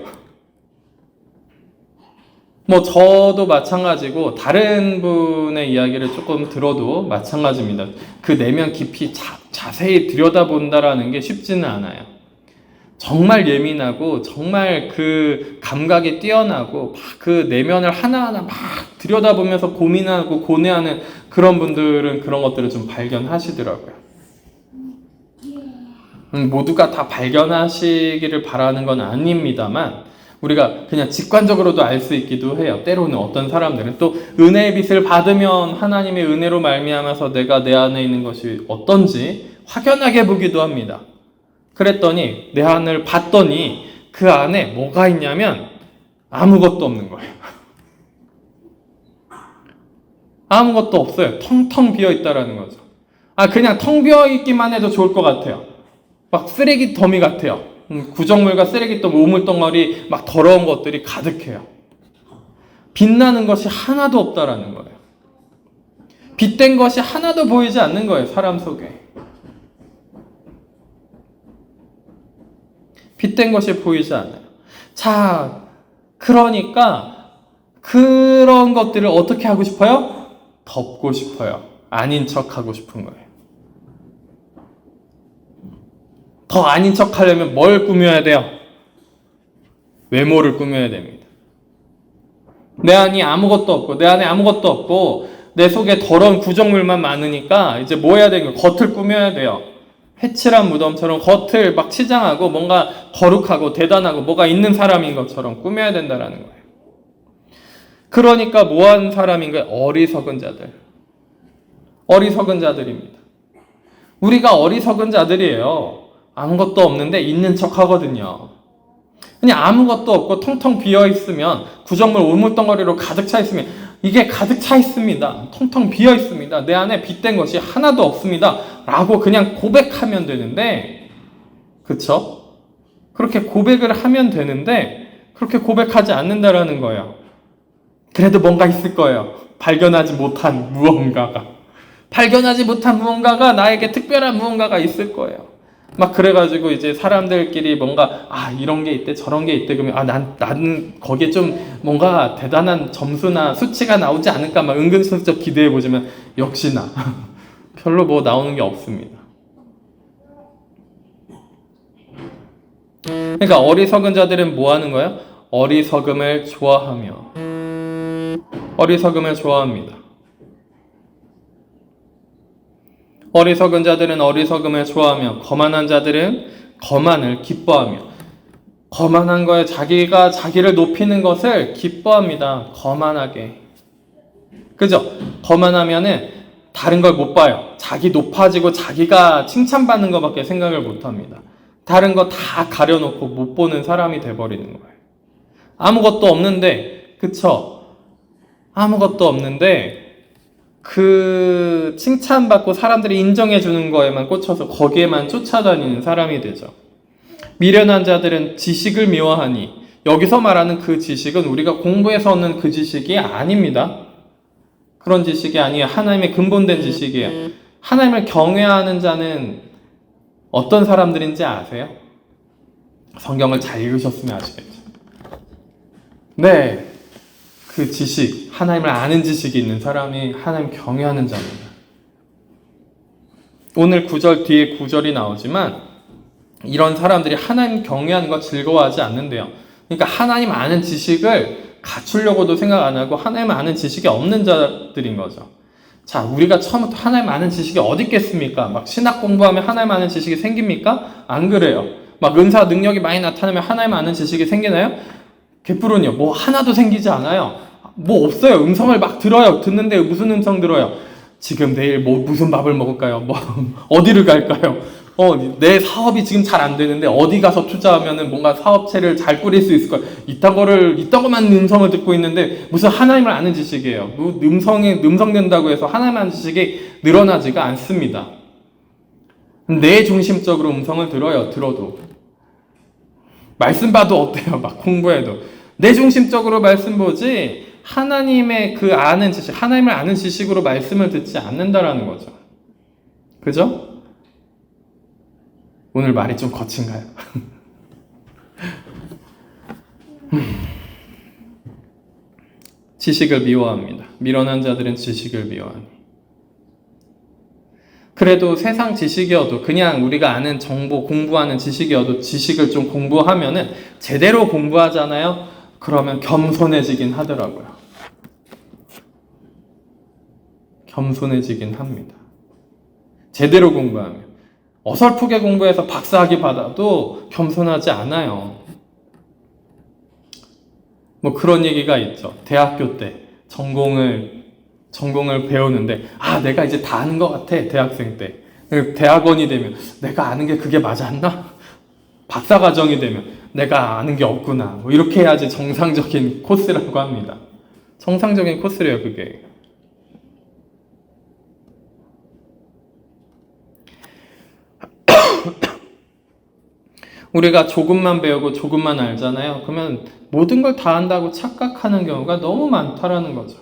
저도 마찬가지고 다른 분의 이야기를 조금 들어도 마찬가지입니다. 그 내면 깊이 자세히 들여다본다라는 게 쉽지는 않아요. 정말 예민하고 정말 그 감각이 뛰어나고 막 그 내면을 하나하나 막 들여다보면서 고민하고 고뇌하는 그런 분들은 그런 것들을 좀 발견하시더라고요. 모두가 다 발견하시기를 바라는 건 아닙니다만 우리가 그냥 직관적으로도 알 수 있기도 해요. 때로는 어떤 사람들은 또 은혜의 빛을 받으면 하나님의 은혜로 말미암아서 내가 내 안에 있는 것이 어떤지 확연하게 보기도 합니다. 그랬더니 내 안을 봤더니 그 안에 뭐가 있냐면 아무것도 없는 거예요. 아무것도 없어요. 텅텅 비어있다라는 거죠. 그냥 텅 비어있기만 해도 좋을 것 같아요. 막 쓰레기 더미 같아요. 구정물과 쓰레기통, 오물덩어리, 막 더러운 것들이 가득해요. 빛나는 것이 하나도 없다라는 거예요. 빛된 것이 하나도 보이지 않는 거예요. 사람 속에. 빛된 것이 보이지 않아요. 자, 그러니까 그런 것들을 어떻게 하고 싶어요? 덮고 싶어요. 아닌 척 하고 싶은 거예요. 더 아닌 척 하려면 뭘 꾸며야 돼요? 외모를 꾸며야 됩니다. 내 안에 아무것도 없고 내 속에 더러운 구정물만 많으니까 이제 뭐 해야 되는 거예요? 겉을 꾸며야 돼요. 회칠한 무덤처럼 겉을 막 치장하고 뭔가 거룩하고 대단하고 뭐가 있는 사람인 것처럼 꾸며야 된다라는 거예요. 그러니까 뭐한 사람인가요? 어리석은 자들. 어리석은 자들입니다. 우리가 어리석은 자들이에요. 아무것도 없는데 있는 척 하거든요. 그냥 아무것도 없고 텅텅 비어 있으면, 구정물 우물덩어리로 가득 차 있으면 이게 가득 차 있습니다. 텅텅 비어 있습니다. 내 안에 빗댄 것이 하나도 없습니다. 라고 그냥 고백하면 되는데, 그쵸? 그렇게 고백을 하면 되는데 그렇게 고백하지 않는다라는 거예요. 그래도 뭔가 있을 거예요. 발견하지 못한 무언가가 나에게 특별한 무언가가 있을 거예요. 막 그래가지고 이제 사람들끼리 뭔가 이런 게 있대 저런 게 있대 그러면 나는 거기에 좀 뭔가 대단한 점수나 수치가 나오지 않을까 막 은근슬쩍 기대해보지만 역시나 별로 뭐 나오는 게 없습니다. 그러니까 어리석은 자들은 뭐 하는 거예요? 어리석음을 좋아합니다. 어리석은 자들은 어리석음을 좋아하며 거만한 자들은 거만을 기뻐하며, 거만한 거에 자기가 자기를 높이는 것을 기뻐합니다. 거만하게. 그죠? 거만하면은 다른 걸 못 봐요. 자기 높아지고 자기가 칭찬받는 것밖에 생각을 못 합니다. 다른 거 다 가려놓고 못 보는 사람이 돼버리는 거예요. 아무것도 없는데, 그쵸? 아무것도 없는데 그 칭찬받고 사람들이 인정해주는 거에만 꽂혀서 거기에만 쫓아다니는 사람이 되죠. 미련한 자들은 지식을 미워하니, 여기서 말하는 그 지식은 우리가 공부해서 얻는 그 지식이 아닙니다. 그런 지식이 아니에요. 하나님의 근본된 지식이에요. 하나님을 경외하는 자는 어떤 사람들인지 아세요? 성경을 잘 읽으셨으면 아시겠죠. 네, 그 지식, 하나님을 아는 지식이 있는 사람이 하나님 경외하는 자입니다. 오늘 9절 뒤에 9절이 나오지만 이런 사람들이 하나님 경외하는 거 즐거워하지 않는데요. 그러니까 하나님 아는 지식을 갖추려고도 생각 안 하고 하나님 아는 지식이 없는 자들인 거죠. 자, 우리가 처음부터 하나님 아는 지식이 어디 있겠습니까? 막 신학 공부하면 하나님 아는 지식이 생깁니까? 안 그래요. 막 은사 능력이 많이 나타나면 하나님 아는 지식이 생기나요? 개뿔은요. 뭐 하나도 생기지 않아요. 뭐 없어요. 음성을 막 들어요. 듣는데 무슨 음성 들어요? 지금 내일 뭐 무슨 밥을 먹을까요? 뭐 어디를 갈까요? 내 사업이 지금 잘 안 되는데 어디 가서 투자하면은 뭔가 사업체를 잘 꾸릴 수 있을 거야. 이딴 것만 음성을 듣고 있는데 무슨 하나님을 아는 지식이에요. 음성된다고 해서 하나님 아는 지식이 늘어나지가 않습니다. 내 중심적으로 음성을 들어도 말씀 봐도 어때요? 막 공부해도 내 중심적으로 말씀 보지 하나님의 그 아는 지식, 하나님을 아는 지식으로 말씀을 듣지 않는다라는 거죠. 그죠? 오늘 말이 좀 거친가요? 지식을 미워합니다. 미련한 자들은 지식을 미워하니. 그래도 세상 지식이어도 그냥 우리가 아는 정보 공부하는 지식이어도 지식을 좀 공부하면은 제대로 공부하잖아요. 그러면 겸손해지긴 하더라고요. 겸손해지긴 합니다. 제대로 공부하면. 어설프게 공부해서 박사학위 받아도 겸손하지 않아요. 뭐 그런 얘기가 있죠. 대학교 때 전공을 배우는데 내가 이제 다 아는 것 같아. 대학생 때. 대학원이 되면 내가 아는 게 그게 맞았나? 박사과정이 되면 내가 아는 게 없구나. 뭐 이렇게 해야지 정상적인 코스라고 합니다. 정상적인 코스래요, 그게. 우리가 조금만 배우고 조금만 알잖아요. 그러면 모든 걸 다 안다고 착각하는 경우가 너무 많다라는 거죠.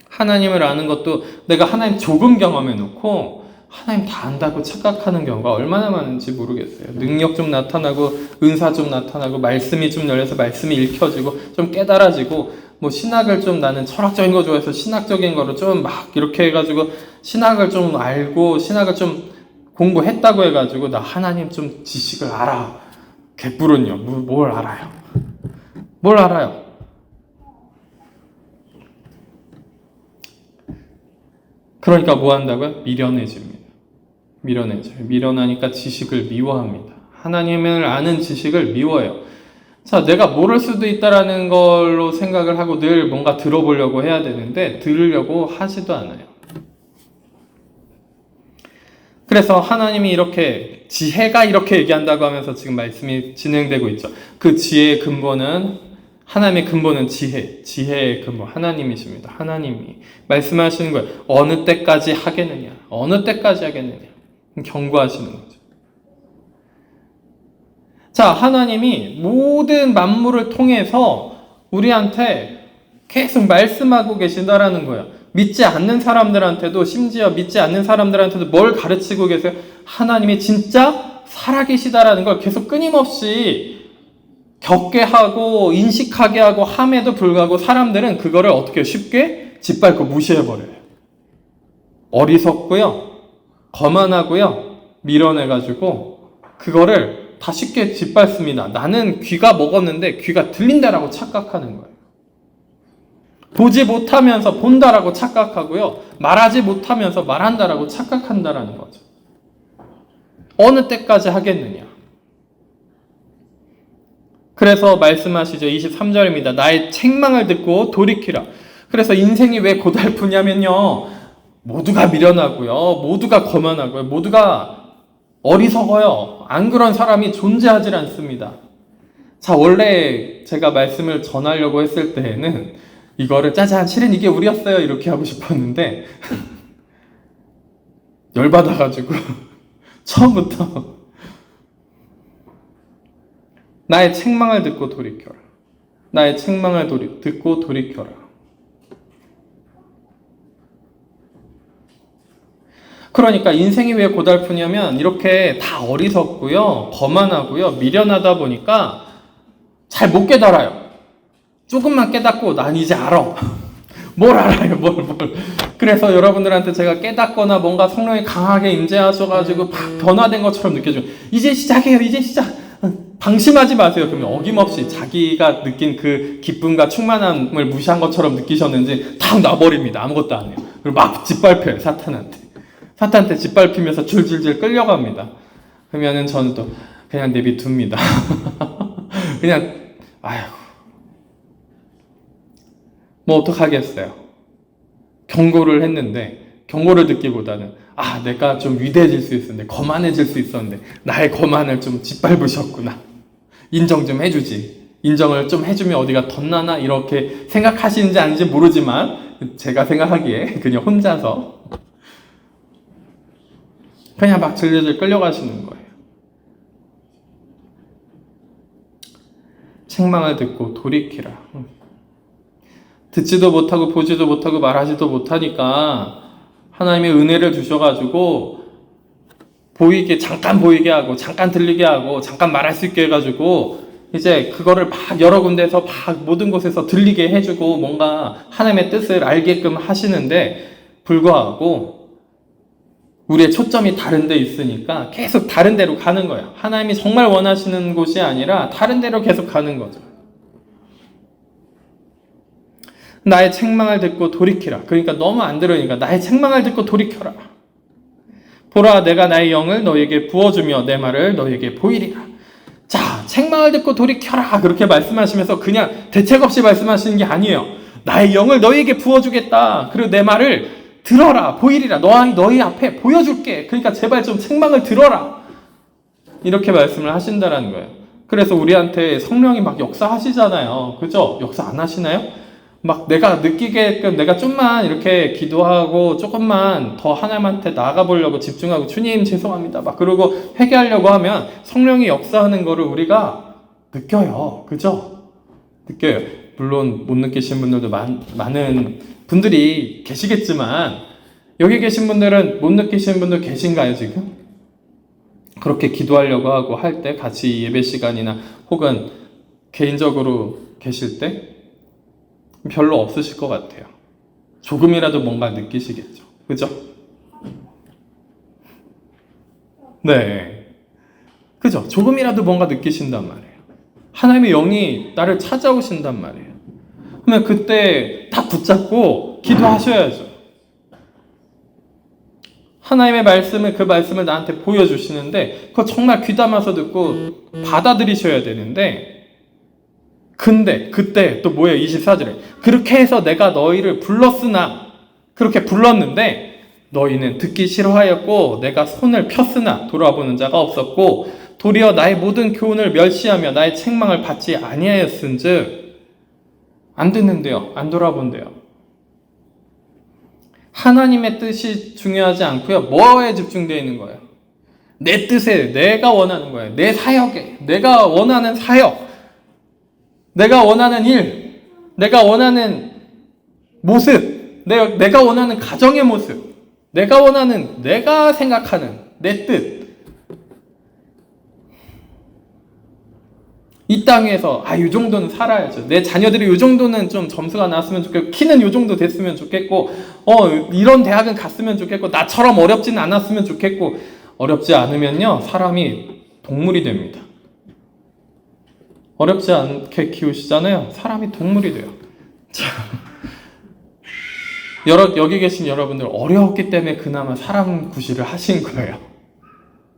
하나님을 아는 것도 내가 하나님 조금 경험해 놓고 하나님 다 안다고 착각하는 경우가 얼마나 많은지 모르겠어요. 능력 좀 나타나고 은사 좀 나타나고 말씀이 좀 열려서 말씀이 읽혀지고 좀 깨달아지고 뭐 신학을 좀 나는 철학적인 거 좋아해서 신학적인 거를 좀 막 이렇게 해가지고 신학을 좀 알고 신학을 좀 공부했다고 해가지고 나 하나님 좀 지식을 알아. 개뿔은요. 뭘 알아요? 뭘 알아요? 그러니까 뭐 한다고요? 미련해집니다. 미련해져요. 미련하니까 지식을 미워합니다. 하나님을 아는 지식을 미워해요. 자, 내가 모를 수도 있다라는 걸로 생각을 하고 늘 뭔가 들어보려고 해야 되는데 들으려고 하지도 않아요. 그래서 하나님이 이렇게 지혜가 이렇게 얘기한다고 하면서 지금 말씀이 진행되고 있죠. 그 지혜의 근본은 하나님의 근본은 지혜의 근본 하나님이십니다. 하나님이 말씀하시는 거예요. 어느 때까지 하겠느냐? 어느 때까지 하겠느냐? 경고하시는 거죠. 자, 하나님이 모든 만물을 통해서 우리한테 계속 말씀하고 계신다라는 거예요. 믿지 않는 사람들한테도 심지어 믿지 않는 사람들한테도 뭘 가르치고 계세요? 하나님이 진짜 살아계시다라는 걸 계속 끊임없이 겪게 하고 인식하게 하고 함에도 불구하고 사람들은 그거를 어떻게 쉽게 짓밟고 무시해버려요. 어리석고요. 거만하고요. 밀어내가지고 그거를 다 쉽게 짓밟습니다. 나는 귀가 먹었는데 귀가 들린다라고 착각하는 거예요. 보지 못하면서 본다라고 착각하고요. 말하지 못하면서 말한다라고 착각한다라는 거죠. 어느 때까지 하겠느냐. 그래서 말씀하시죠. 23절입니다. 나의 책망을 듣고 돌이키라. 그래서 인생이 왜 고달프냐면요. 모두가 미련하고요. 모두가 거만하고요. 모두가 어리석어요. 안 그런 사람이 존재하지 않습니다. 자, 원래 제가 말씀을 전하려고 했을 때에는 이거를 짜잔 실은 이게 우리였어요 이렇게 하고 싶었는데 열받아가지고 처음부터 나의 책망을 듣고 돌이켜라. 나의 책망을 듣고 돌이켜라. 그러니까 인생이 왜 고달프냐면 이렇게 다 어리석고요. 거만하고요. 미련하다 보니까 잘 못 깨달아요. 조금만 깨닫고 난 이제 알아. 뭘 알아요, 뭘. 그래서 여러분들한테 제가 깨닫거나 뭔가 성령이 강하게 임재하셔가지고 막 변화된 것처럼 느껴져요. 이제 시작해요, 이제 시작. 방심하지 마세요. 그러면 어김없이 자기가 느낀 그 기쁨과 충만함을 무시한 것처럼 느끼셨는지 탁 놔버립니다. 아무것도 안 해요. 그리고 막 짓밟혀요, 사탄한테 짓밟히면서 줄줄줄 끌려갑니다. 그러면은 저는 또 그냥 내비둡니다. 그냥, 아휴. 뭐 어떡하겠어요. 경고를 했는데 경고를 듣기보다는 내가 좀 위대해질 수 있었는데 거만해질 수 있었는데 나의 거만을 좀 짓밟으셨구나. 인정 좀 해주지. 인정을 좀 해주면 어디가 덧나나 이렇게 생각하시는지 아닌지 모르지만 제가 생각하기에 그냥 혼자서 그냥 막 질질 끌려가시는 거예요. 책망을 듣고 돌이키라. 듣지도 못하고 보지도 못하고 말하지도 못하니까 하나님의 은혜를 주셔가지고 잠깐 보이게 하고 잠깐 들리게 하고 잠깐 말할 수 있게 해가지고 이제 그거를 막 여러 군데서 막 모든 곳에서 들리게 해주고 뭔가 하나님의 뜻을 알게끔 하시는데 불구하고 우리의 초점이 다른 데 있으니까 계속 다른 데로 가는 거예요. 하나님이 정말 원하시는 곳이 아니라 다른 데로 계속 가는 거죠. 나의 책망을 듣고 돌이키라. 그러니까 너무 안 들으니까 나의 책망을 듣고 돌이켜라. 보라, 내가 나의 영을 너에게 부어주며 내 말을 너에게 보이리라. 자, 책망을 듣고 돌이켜라. 그렇게 말씀하시면서 그냥 대책 없이 말씀하시는 게 아니에요. 나의 영을 너에게 부어주겠다. 그리고 내 말을 들어라. 보이리라. 너희 앞에 보여줄게. 그러니까 제발 좀 책망을 들어라. 이렇게 말씀을 하신다라는 거예요. 그래서 우리한테 성령이 막 역사하시잖아요. 그죠? 역사 안 하시나요? 막 내가 느끼게끔 내가 좀만 이렇게 기도하고 조금만 더 하나님한테 나아가 보려고 집중하고 주님 죄송합니다 막 그러고 회개하려고 하면 성령이 역사하는 거를 우리가 느껴요. 그죠? 느껴요. 물론 못 느끼신 분들도 많은 분들이 계시겠지만 여기 계신 분들은 못 느끼시는 분들 계신가요, 지금? 그렇게 기도하려고 하고 할 때 같이 예배 시간이나 혹은 개인적으로 계실 때 별로 없으실 것 같아요. 조금이라도 뭔가 느끼시겠죠. 그죠? 네. 그죠? 조금이라도 뭔가 느끼신단 말이에요. 하나님의 영이 나를 찾아오신단 말이에요. 그러면 그때 딱 붙잡고 기도하셔야죠. 하나님의 말씀을, 그 말씀을 나한테 보여주시는데 그거 정말 귀담아서 듣고 받아들이셔야 되는데, 근데 그때 또 뭐예요? 24절에 그렇게 해서 내가 너희를 불렀으나, 그렇게 불렀는데 너희는 듣기 싫어하였고 내가 손을 폈으나 돌아보는 자가 없었고 도리어 나의 모든 교훈을 멸시하며 나의 책망을 받지 아니하였은즉. 안 듣는데요, 안 돌아본대요. 하나님의 뜻이 중요하지 않고요, 뭐에 집중되어 있는 거예요? 내 뜻에, 내가 원하는 거예요. 내 사역에, 내가 원하는 사역, 내가 원하는 일, 내가 원하는 모습, 내가 원하는 가정의 모습, 내가 원하는, 내가 생각하는 내 뜻. 이 땅에서 이 정도는 살아야죠. 내 자녀들이 이 정도는 좀 점수가 나왔으면 좋겠고, 키는 이 정도 됐으면 좋겠고, 이런 대학은 갔으면 좋겠고, 나처럼 어렵지는 않았으면 좋겠고. 어렵지 않으면요, 사람이 동물이 됩니다. 어렵지 않게 키우시잖아요. 사람이 동물이 돼요. 자, 여기 계신 여러분들 어려웠기 때문에 그나마 사람 구실을 하신 거예요.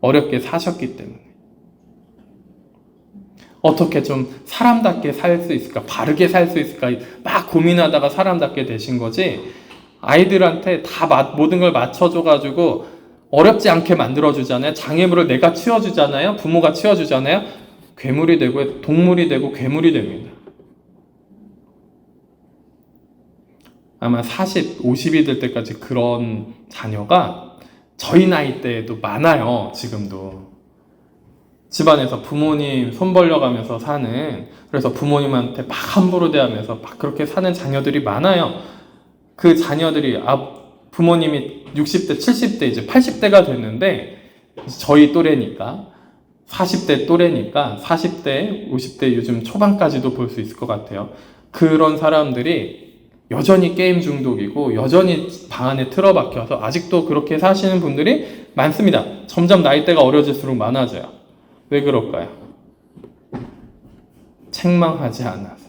어렵게 사셨기 때문에. 어떻게 좀 사람답게 살 수 있을까? 바르게 살 수 있을까? 막 고민하다가 사람답게 되신 거지. 아이들한테 다 모든 걸 맞춰줘가지고 어렵지 않게 만들어주잖아요. 장애물을 내가 치워주잖아요. 부모가 치워주잖아요. 괴물이 되고 동물이 되고 괴물이 됩니다. 아마 40, 50이 될 때까지 그런 자녀가 저희 나이 때에도 많아요. 지금도. 집안에서 부모님 손 벌려가면서 사는, 그래서 부모님한테 막 함부로 대하면서 막 그렇게 사는 자녀들이 많아요. 그 자녀들이 부모님이 60대, 70대, 이제 80대가 됐는데, 저희 또래니까 40대 또래니까 40대, 50대 요즘 초반까지도 볼 수 있을 것 같아요. 그런 사람들이 여전히 게임 중독이고 여전히 방 안에 틀어박혀서 아직도 그렇게 사시는 분들이 많습니다. 점점 나이대가 어려질수록 많아져요. 왜 그럴까요? 책망하지 않아서.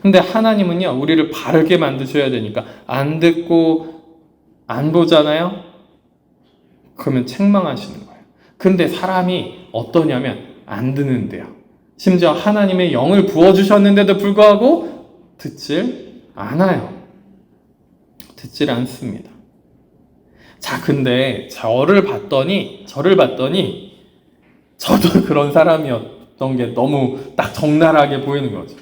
근데 하나님은요, 우리를 바르게 만드셔야 되니까 안 듣고 안 보잖아요? 그러면 책망하시는 거예요. 근데 사람이 어떠냐면 안 듣는데요. 심지어 하나님의 영을 부어주셨는데도 불구하고 듣질 않아요. 듣질 않습니다. 자, 근데 저를 봤더니 저도 그런 사람이었던 게 너무 딱 적나라하게 보이는 거죠.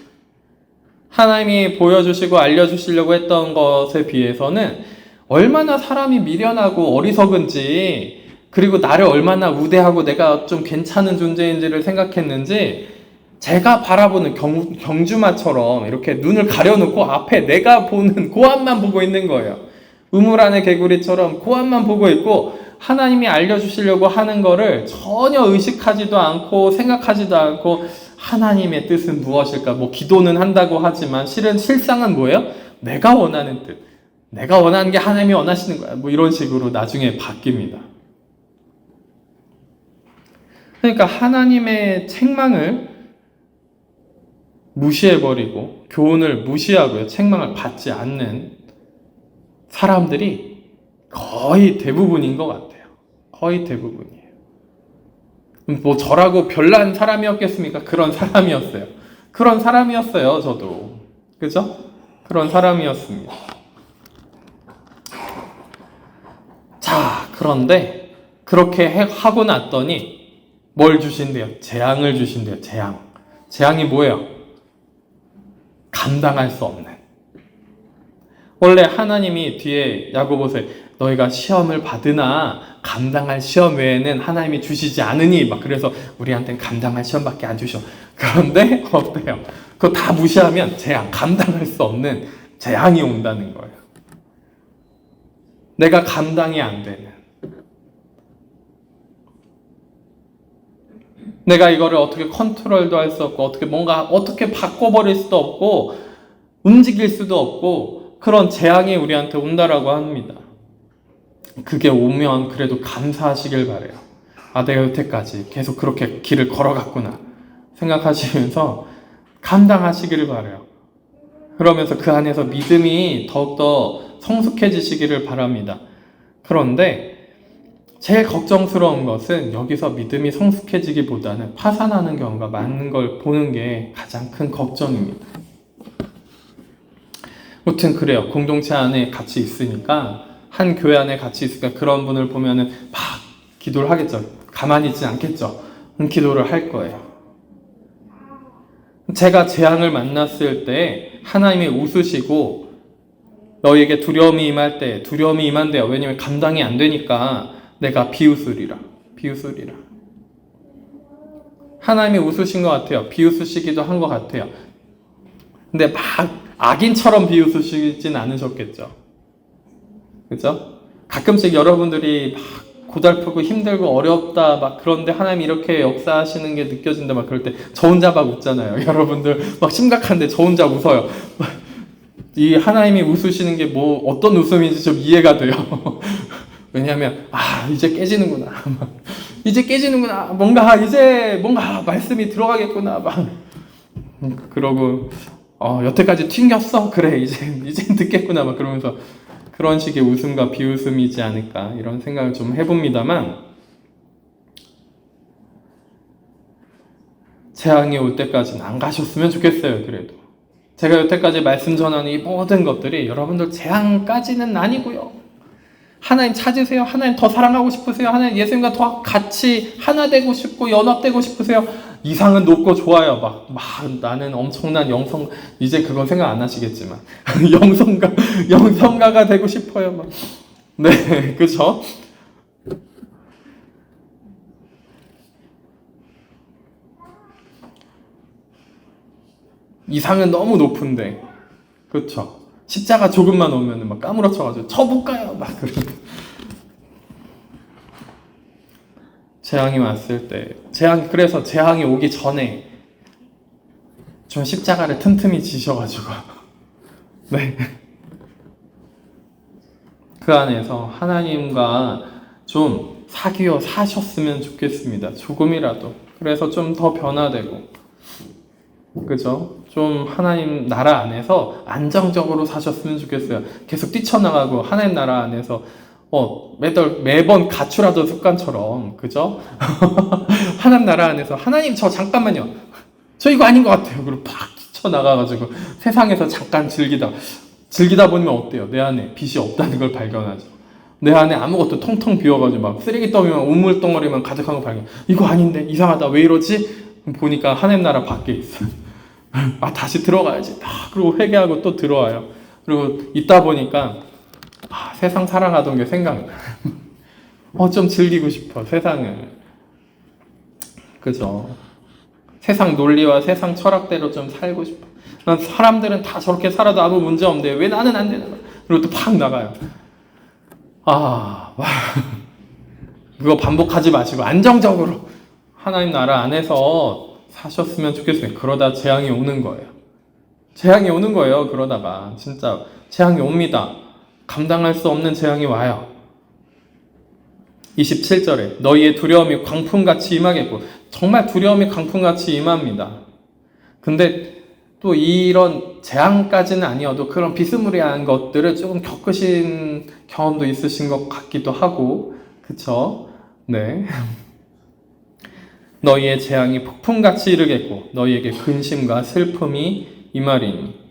하나님이 보여주시고 알려주시려고 했던 것에 비해서는 얼마나 사람이 미련하고 어리석은지, 그리고 나를 얼마나 우대하고 내가 좀 괜찮은 존재인지를 생각했는지, 제가 바라보는 경주마처럼 이렇게 눈을 가려놓고 앞에 내가 보는 그 앞만 보고 있는 거예요. 우물 안의 개구리처럼 그 앞만 보고 있고, 하나님이 알려주시려고 하는 거를 전혀 의식하지도 않고 생각하지도 않고, 하나님의 뜻은 무엇일까? 기도는 한다고 하지만 실상은 뭐예요? 내가 원하는 뜻, 내가 원하는 게 하나님이 원하시는 거야. 이런 식으로 나중에 바뀝니다. 그러니까 하나님의 책망을 무시해버리고 교훈을 무시하고요, 책망을 받지 않는 사람들이 거의 대부분인 것 같아요. 거의 대부분이에요. 저라고 별난 사람이었겠습니까? 그런 사람이었어요. 그런 사람이었어요, 저도. 그죠? 그런 사람이었습니다. 자, 그런데 그렇게 하고 났더니 뭘 주신대요? 재앙을 주신대요. 재앙이 뭐예요? 감당할 수 없는. 원래 하나님이 뒤에 야고보서에 너희가 시험을 받으나 감당할 시험 외에는 하나님이 주시지 않으니, 그래서 우리한테는 감당할 시험밖에 안 주셔. 그런데 어때요? 그거 다 무시하면 감당할 수 없는 재앙이 온다는 거예요. 내가 감당이 안 되는, 내가 이거를 어떻게 컨트롤도 할 수 없고 어떻게 바꿔버릴 수도 없고 움직일 수도 없고 그런 재앙이 우리한테 온다라고 합니다. 그게 오면 그래도 감사하시길 바래요. 내가 여태까지 계속 그렇게 길을 걸어갔구나 생각하시면서 감당하시기를 바래요. 그러면서 그 안에서 믿음이 더욱더 성숙해지시기를 바랍니다. 그런데 제일 걱정스러운 것은 여기서 믿음이 성숙해지기보다는 파산하는 경우가 많은 걸 보는 게 가장 큰 걱정입니다. 아무튼 그래요. 공동체 안에 같이 있으니까, 한 교회 안에 같이 있으니까 그런 분을 보면은 막 기도를 하겠죠. 가만히 있지 않겠죠. 기도를 할 거예요. 제가 재앙을 만났을 때 하나님이 웃으시고 너에게 두려움이 임할 때 두려움이 임한대요. 왜냐면 감당이 안 되니까 내가 비웃으리라. 하나님이 웃으신 것 같아요. 비웃으시기도 한 것 같아요. 근데 막 악인처럼 비웃으시진 않으셨겠죠. 그죠? 가끔씩 여러분들이 막 고달프고 힘들고 어렵다 막 그런데 하나님이 이렇게 역사하시는 게 느껴진다 막 그럴 때 저 혼자 막 웃잖아요. 여러분들 막 심각한데 저 혼자 웃어요. 이 하나님이 웃으시는 게 뭐 어떤 웃음인지 좀 이해가 돼요. 왜냐하면 이제 깨지는구나. 뭔가 말씀이 들어가겠구나. 막 그러고 여태까지 튕겼어. 그래 이젠 듣겠구나. 막 그러면서 그런 식의 웃음과 비웃음이지 않을까 이런 생각을 좀 해봅니다만, 재앙이 올 때까지는 안 가셨으면 좋겠어요. 그래도 제가 여태까지 말씀 전하는 이 모든 것들이 여러분들 재앙까지는 아니고요. 하나님 찾으세요. 하나님 더 사랑하고 싶으세요. 하나님 예수님과 더 같이 하나 되고 싶고 연합되고 싶으세요. 이상은 높고 좋아요. 막 나는 엄청난 이제 그건 생각 안 하시겠지만 영성가가 되고 싶어요. 막. 네, 그죠? 이상은 너무 높은데, 그렇죠? 십자가 조금만 오면 막 까무러쳐가지고 저 못 가요. 막 재앙이 왔을 때, 그래서 재앙이 오기 전에 좀 십자가를 틈틈이 지셔가지고, 네. 그 안에서 하나님과 좀 사귀어 사셨으면 좋겠습니다. 조금이라도. 그래서 좀 더 변화되고, 그죠? 좀 하나님 나라 안에서 안정적으로 사셨으면 좋겠어요. 계속 뛰쳐나가고 하나님 나라 안에서 매번 가출하던 습관처럼, 그죠? 하나님 나라 안에서 하나님 저 잠깐만요. 저 이거 아닌 것 같아요. 그리고 팍 뛰쳐나가가지고 세상에서 잠깐 즐기다 보면 어때요? 내 안에 빛이 없다는 걸 발견하죠. 내 안에 아무것도 텅텅 비어가지고 막 쓰레기 더미만 우물덩어리만 가득한 거 발견. 이거 아닌데 이상하다. 왜 이러지? 보니까 하나님 나라 밖에 있어요. 다시 들어가야지. 그리고 회개하고 또 들어와요. 그리고 있다 보니까 세상 살아가던 게 생각나. 좀 즐기고 싶어 세상을. 그죠? 세상 논리와 세상 철학대로 좀 살고 싶어. 사람들은 다 저렇게 살아도 아무 문제 없는데 왜 나는 안 되는 거야? 그리고 또 팍 나가요. 그거 반복하지 마시고 안정적으로 하나님 나라 안에서 사셨으면 좋겠어요. 그러다 재앙이 오는 거예요. 그러다가 진짜 재앙이 옵니다. 감당할 수 없는 재앙이 와요. 27절에 너희의 두려움이 광풍같이 임하겠고, 정말 두려움이 광풍같이 임합니다. 근데 또 이런 재앙까지는 아니어도 그런 비스무리한 것들을 조금 겪으신 경험도 있으신 것 같기도 하고, 그쵸? 네. 너희의 재앙이 폭풍같이 이르겠고 너희에게 근심과 슬픔이 임하리니.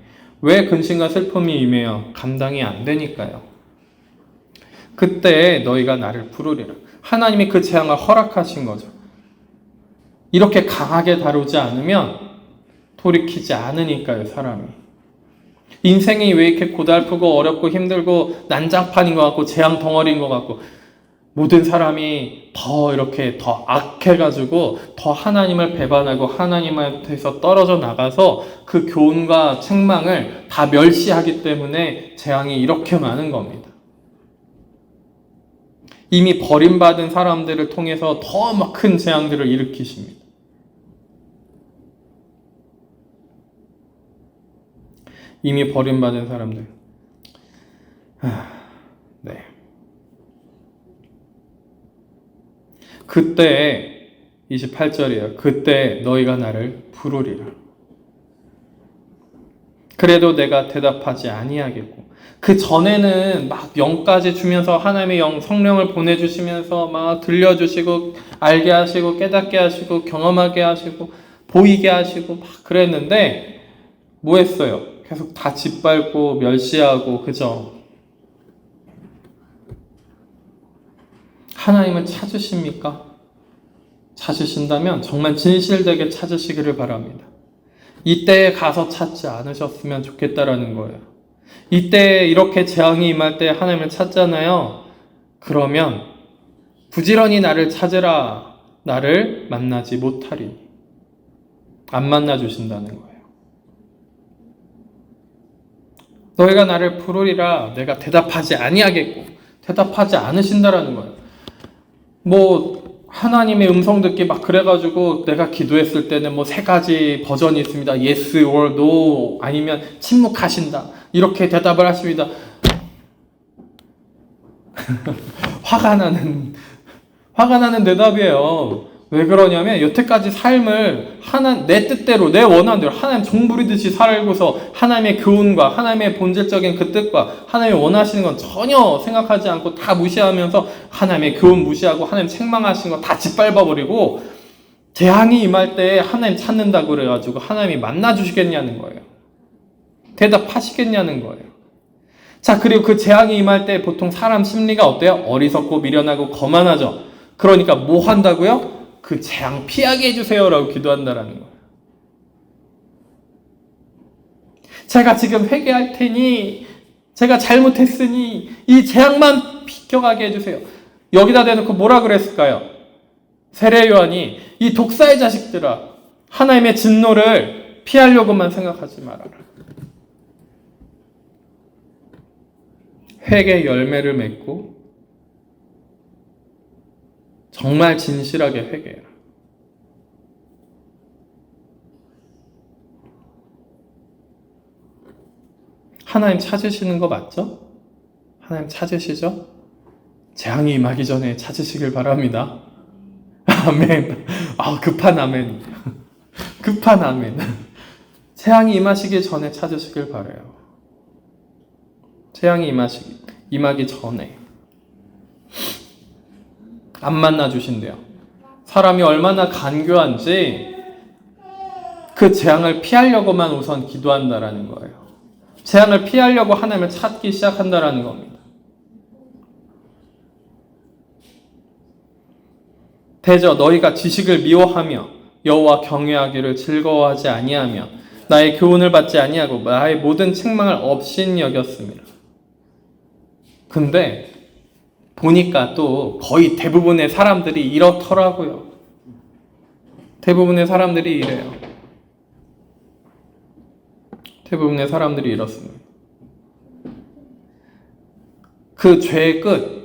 왜 근심과 슬픔이 임해요? 감당이 안 되니까요. 그때 너희가 나를 부르리라. 하나님이 그 재앙을 허락하신 거죠. 이렇게 강하게 다루지 않으면 돌이키지 않으니까요, 사람이. 인생이 왜 이렇게 고달프고 어렵고 힘들고 난장판인 것 같고 재앙 덩어리인 것 같고, 모든 사람이 더 이렇게 더 악해가지고 더 하나님을 배반하고 하나님한테서 떨어져 나가서 그 교훈과 책망을 다 멸시하기 때문에 재앙이 이렇게 많은 겁니다. 이미 버림받은 사람들을 통해서 더 막 큰 재앙들을 일으키십니다. 이미 버림받은 사람들. 네. 그때 28절이에요. 그때 너희가 나를 부르리라. 그래도 내가 대답하지 아니하겠고. 그 전에는 막 영까지 주면서 하나님의 영 성령을 보내주시면서 막 들려주시고 알게 하시고 깨닫게 하시고 경험하게 하시고 보이게 하시고 막 그랬는데 뭐 했어요? 계속 다 짓밟고 멸시하고 그죠? 하나님을 찾으십니까? 찾으신다면 정말 진실되게 찾으시기를 바랍니다. 이때에 가서 찾지 않으셨으면 좋겠다라는 거예요. 이때 이렇게 재앙이 임할 때 하나님을 찾잖아요. 그러면 부지런히 나를 찾으라. 나를 만나지 못하리니. 안 만나 주신다는 거예요. 너희가 나를 부르리라. 내가 대답하지 아니하겠고. 대답하지 않으신다라는 거예요. 뭐 하나님의 음성 듣기 막 그래가지고 내가 기도했을 때는 뭐 3가지 버전이 있습니다. Yes or No 아니면 침묵하신다 이렇게 대답을 하십니다. 화가 나는 대답이에요. 왜 그러냐면 여태까지 삶을 내 뜻대로 내 원하는 대로 하나님 종부리듯이 살고서 하나님의 교훈과 하나님의 본질적인 그 뜻과 하나님이 원하시는 건 전혀 생각하지 않고 다 무시하면서 하나님의 교훈 무시하고 하나님 책망하시는 거 다 짓밟아버리고 재앙이 임할 때 하나님 찾는다고 그래가지고 하나님이 만나주시겠냐는 거예요. 대답하시겠냐는 거예요. 자, 그리고 그 재앙이 임할 때 보통 사람 심리가 어때요? 어리석고 미련하고 거만하죠. 그러니까 뭐 한다고요? 그 재앙 피하게 해주세요라고 기도한다라는 거예요. 제가 지금 회개할 테니 제가 잘못했으니 이 재앙만 비껴가게 해주세요. 여기다 대놓고 뭐라 그랬을까요? 세례 요한이 이 독사의 자식들아 하나님의 진노를 피하려고만 생각하지 말아라. 회개 열매를 맺고 정말 진실하게 회개해라. 하나님 찾으시는 거 맞죠? 하나님 찾으시죠? 재앙이 임하기 전에 찾으시길 바랍니다. 아멘. 급한 아멘. 급한 아멘. 재앙이 임하시기 전에 찾으시길 바라요. 재앙이 임하기 전에. 안 만나 주신대요. 사람이 얼마나 간교한지 그 재앙을 피하려고만 우선 기도한다라는 거예요. 재앙을 피하려고 하나님을 찾기 시작한다라는 겁니다. 대저 너희가 지식을 미워하며 여호와 경외하기를 즐거워하지 아니하며 나의 교훈을 받지 아니하고 나의 모든 책망을 업신 여겼습니다. 근데 보니까 또 거의 대부분의 사람들이 이렇더라고요. 대부분의 사람들이 이래요. 대부분의 사람들이 이렇습니다. 그 죄의 끝,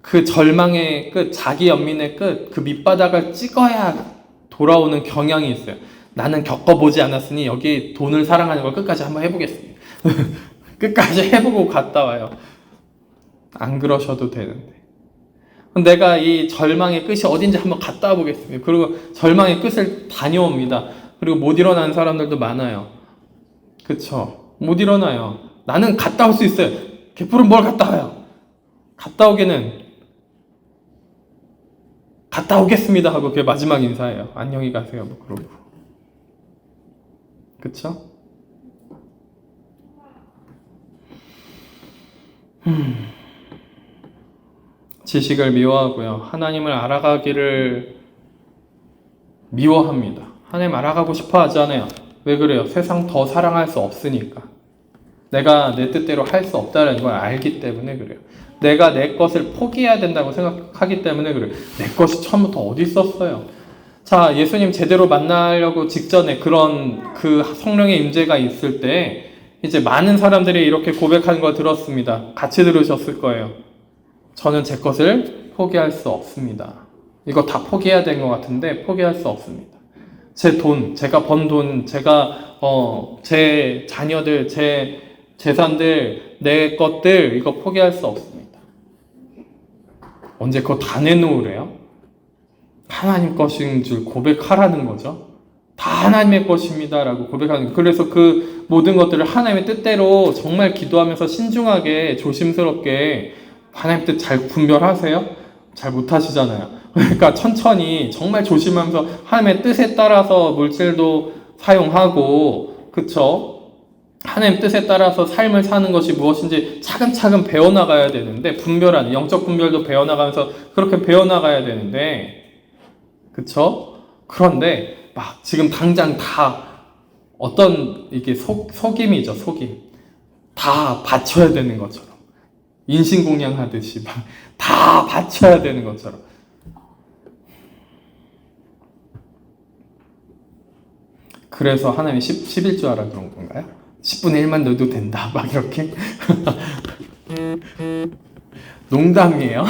그 절망의 끝, 자기 연민의 끝, 그 밑바닥을 찍어야 돌아오는 경향이 있어요. 나는 겪어보지 않았으니 여기 돈을 사랑하는 걸 끝까지 한번 해보겠습니다. 끝까지 해보고 갔다 와요. 안 그러셔도 되는데. 내가 이 절망의 끝이 어딘지 한번 갔다 와보겠습니다. 그리고 절망의 끝을 다녀옵니다. 그리고 못 일어나는 사람들도 많아요. 그쵸? 못 일어나요. 나는 갔다 올 수 있어요. 개뿔은 뭘 갔다 와요? 갔다 오기는 갔다 오겠습니다 하고 그게 마지막 인사예요. 안녕히 가세요. 뭐 그러고. 그쵸? 지식을 미워하고요. 하나님을 알아가기를 미워합니다. 하나님 알아가고 싶어 하잖아요. 왜 그래요? 세상 더 사랑할 수 없으니까. 내가 내 뜻대로 할 수 없다는 걸 알기 때문에 그래요. 내가 내 것을 포기해야 된다고 생각하기 때문에 그래요. 내 것이 처음부터 어디 있었어요? 자, 예수님 제대로 만나려고 직전에 그런 그 성령의 임재가 있을 때 이제 많은 사람들이 이렇게 고백하는 걸 들었습니다. 같이 들으셨을 거예요. 저는 제 것을 포기할 수 없습니다. 이거 다 포기해야 된 것 같은데 포기할 수 없습니다. 제 돈, 제가 번 돈, 제 자녀들, 제 재산들, 내 것들 이거 포기할 수 없습니다. 언제 그거 다 내놓으래요? 하나님 것인 줄 고백하라는 거죠. 다 하나님의 것입니다 라고 고백하는 거예요. 그래서 그 모든 것들을 하나님의 뜻대로 정말 기도하면서 신중하게 조심스럽게 하나님 뜻 잘 분별하세요? 잘 못하시잖아요. 그러니까 천천히 정말 조심하면서 하나님의 뜻에 따라서 물질도 사용하고, 그쵸? 하나님 뜻에 따라서 삶을 사는 것이 무엇인지 차근차근 배워나가야 되는데, 분별하는 영적 분별도 배워나가면서 그렇게 배워나가야 되는데, 그쵸? 그런데 막 지금 당장 다 어떤 이게 속임이죠, 속임. 다 바쳐야 되는 것처럼. 인신공양 하듯이 막 다 바쳐야 되는 것처럼. 그래서 하나님이 11조 하라 그런 건가요? 10분의 1만 넣어도 된다. 막 이렇게. 농담이에요.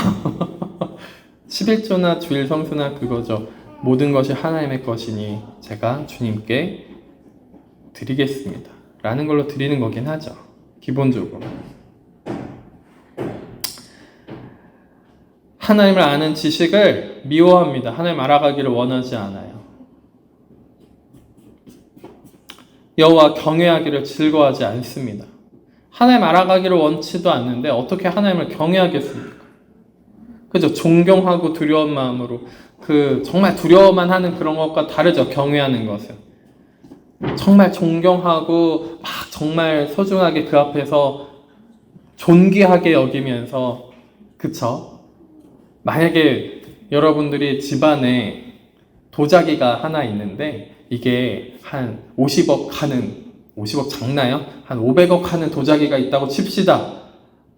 11조나 주일 성수나 그거죠. 모든 것이 하나님의 것이니 제가 주님께 드리겠습니다. 라는 걸로 드리는 거긴 하죠. 기본적으로. 하나님을 아는 지식을 미워합니다. 하나님 알아가기를 원하지 않아요. 여호와 경외하기를 즐거워하지 않습니다. 하나님 알아가기를 원치도 않는데 어떻게 하나님을 경외하겠습니까? 그죠? 존경하고 두려운 마음으로 정말 두려워만 하는 그런 것과 다르죠. 경외하는 것은 정말 존경하고 막 정말 소중하게 그 앞에서 존귀하게 여기면서, 그쵸? 만약에 여러분들이 집안에 도자기가 하나 있는데 이게 한 50억 작나요? 한 500억 하는 도자기가 있다고 칩시다.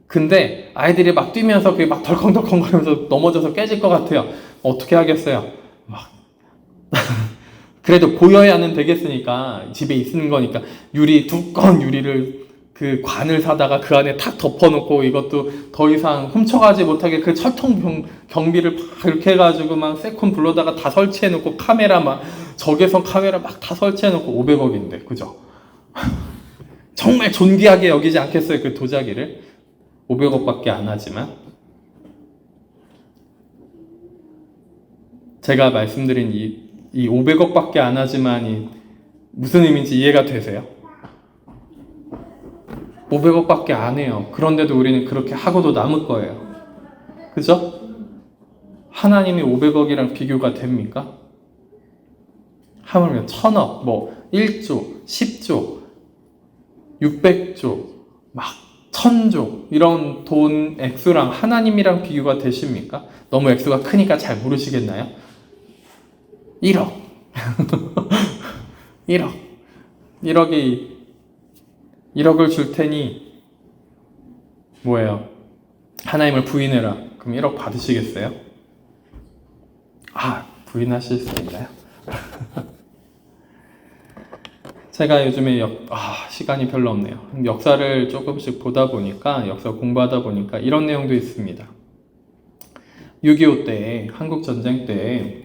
근데 아이들이 막 뛰면서 그게 막 덜컹덜컹 거리면서 넘어져서 깨질 것 같아요. 어떻게 하겠어요? 막 그래도 보여야는 되겠으니까, 집에 있는 거니까 두꺼운 유리를 그 관을 사다가 그 안에 탁 덮어놓고 이것도 더 이상 훔쳐가지 못하게 그 철통 경비를 막 이렇게 해가지고 막 세컨 불러다가 다 설치해놓고 카메라 막 적외선 카메라 막 다 설치해놓고 500억인데, 그죠? 정말 존귀하게 여기지 않겠어요? 그 도자기를 500억밖에 안 하지만. 제가 말씀드린 이 500억밖에 안 하지만이 무슨 의미인지 이해가 되세요? 500억밖에 안 해요. 그런데도 우리는 그렇게 하고도 남을 거예요. 그죠? 하나님이 500억이랑 비교가 됩니까? 하물며 1000억, 1조, 10조, 600조, 막 1000조 이런 돈 액수랑 하나님이랑 비교가 되십니까? 너무 액수가 크니까 잘 모르시겠나요? 1억 1억을 줄 테니 뭐예요? 하나님을 부인해라. 그럼 1억 받으시겠어요? 부인하실 수 있나요? 제가 요즘에 시간이 별로 없네요. 역사를 조금씩 보다 보니까, 역사 공부하다 보니까 이런 내용도 있습니다. 6.25 때, 한국전쟁 때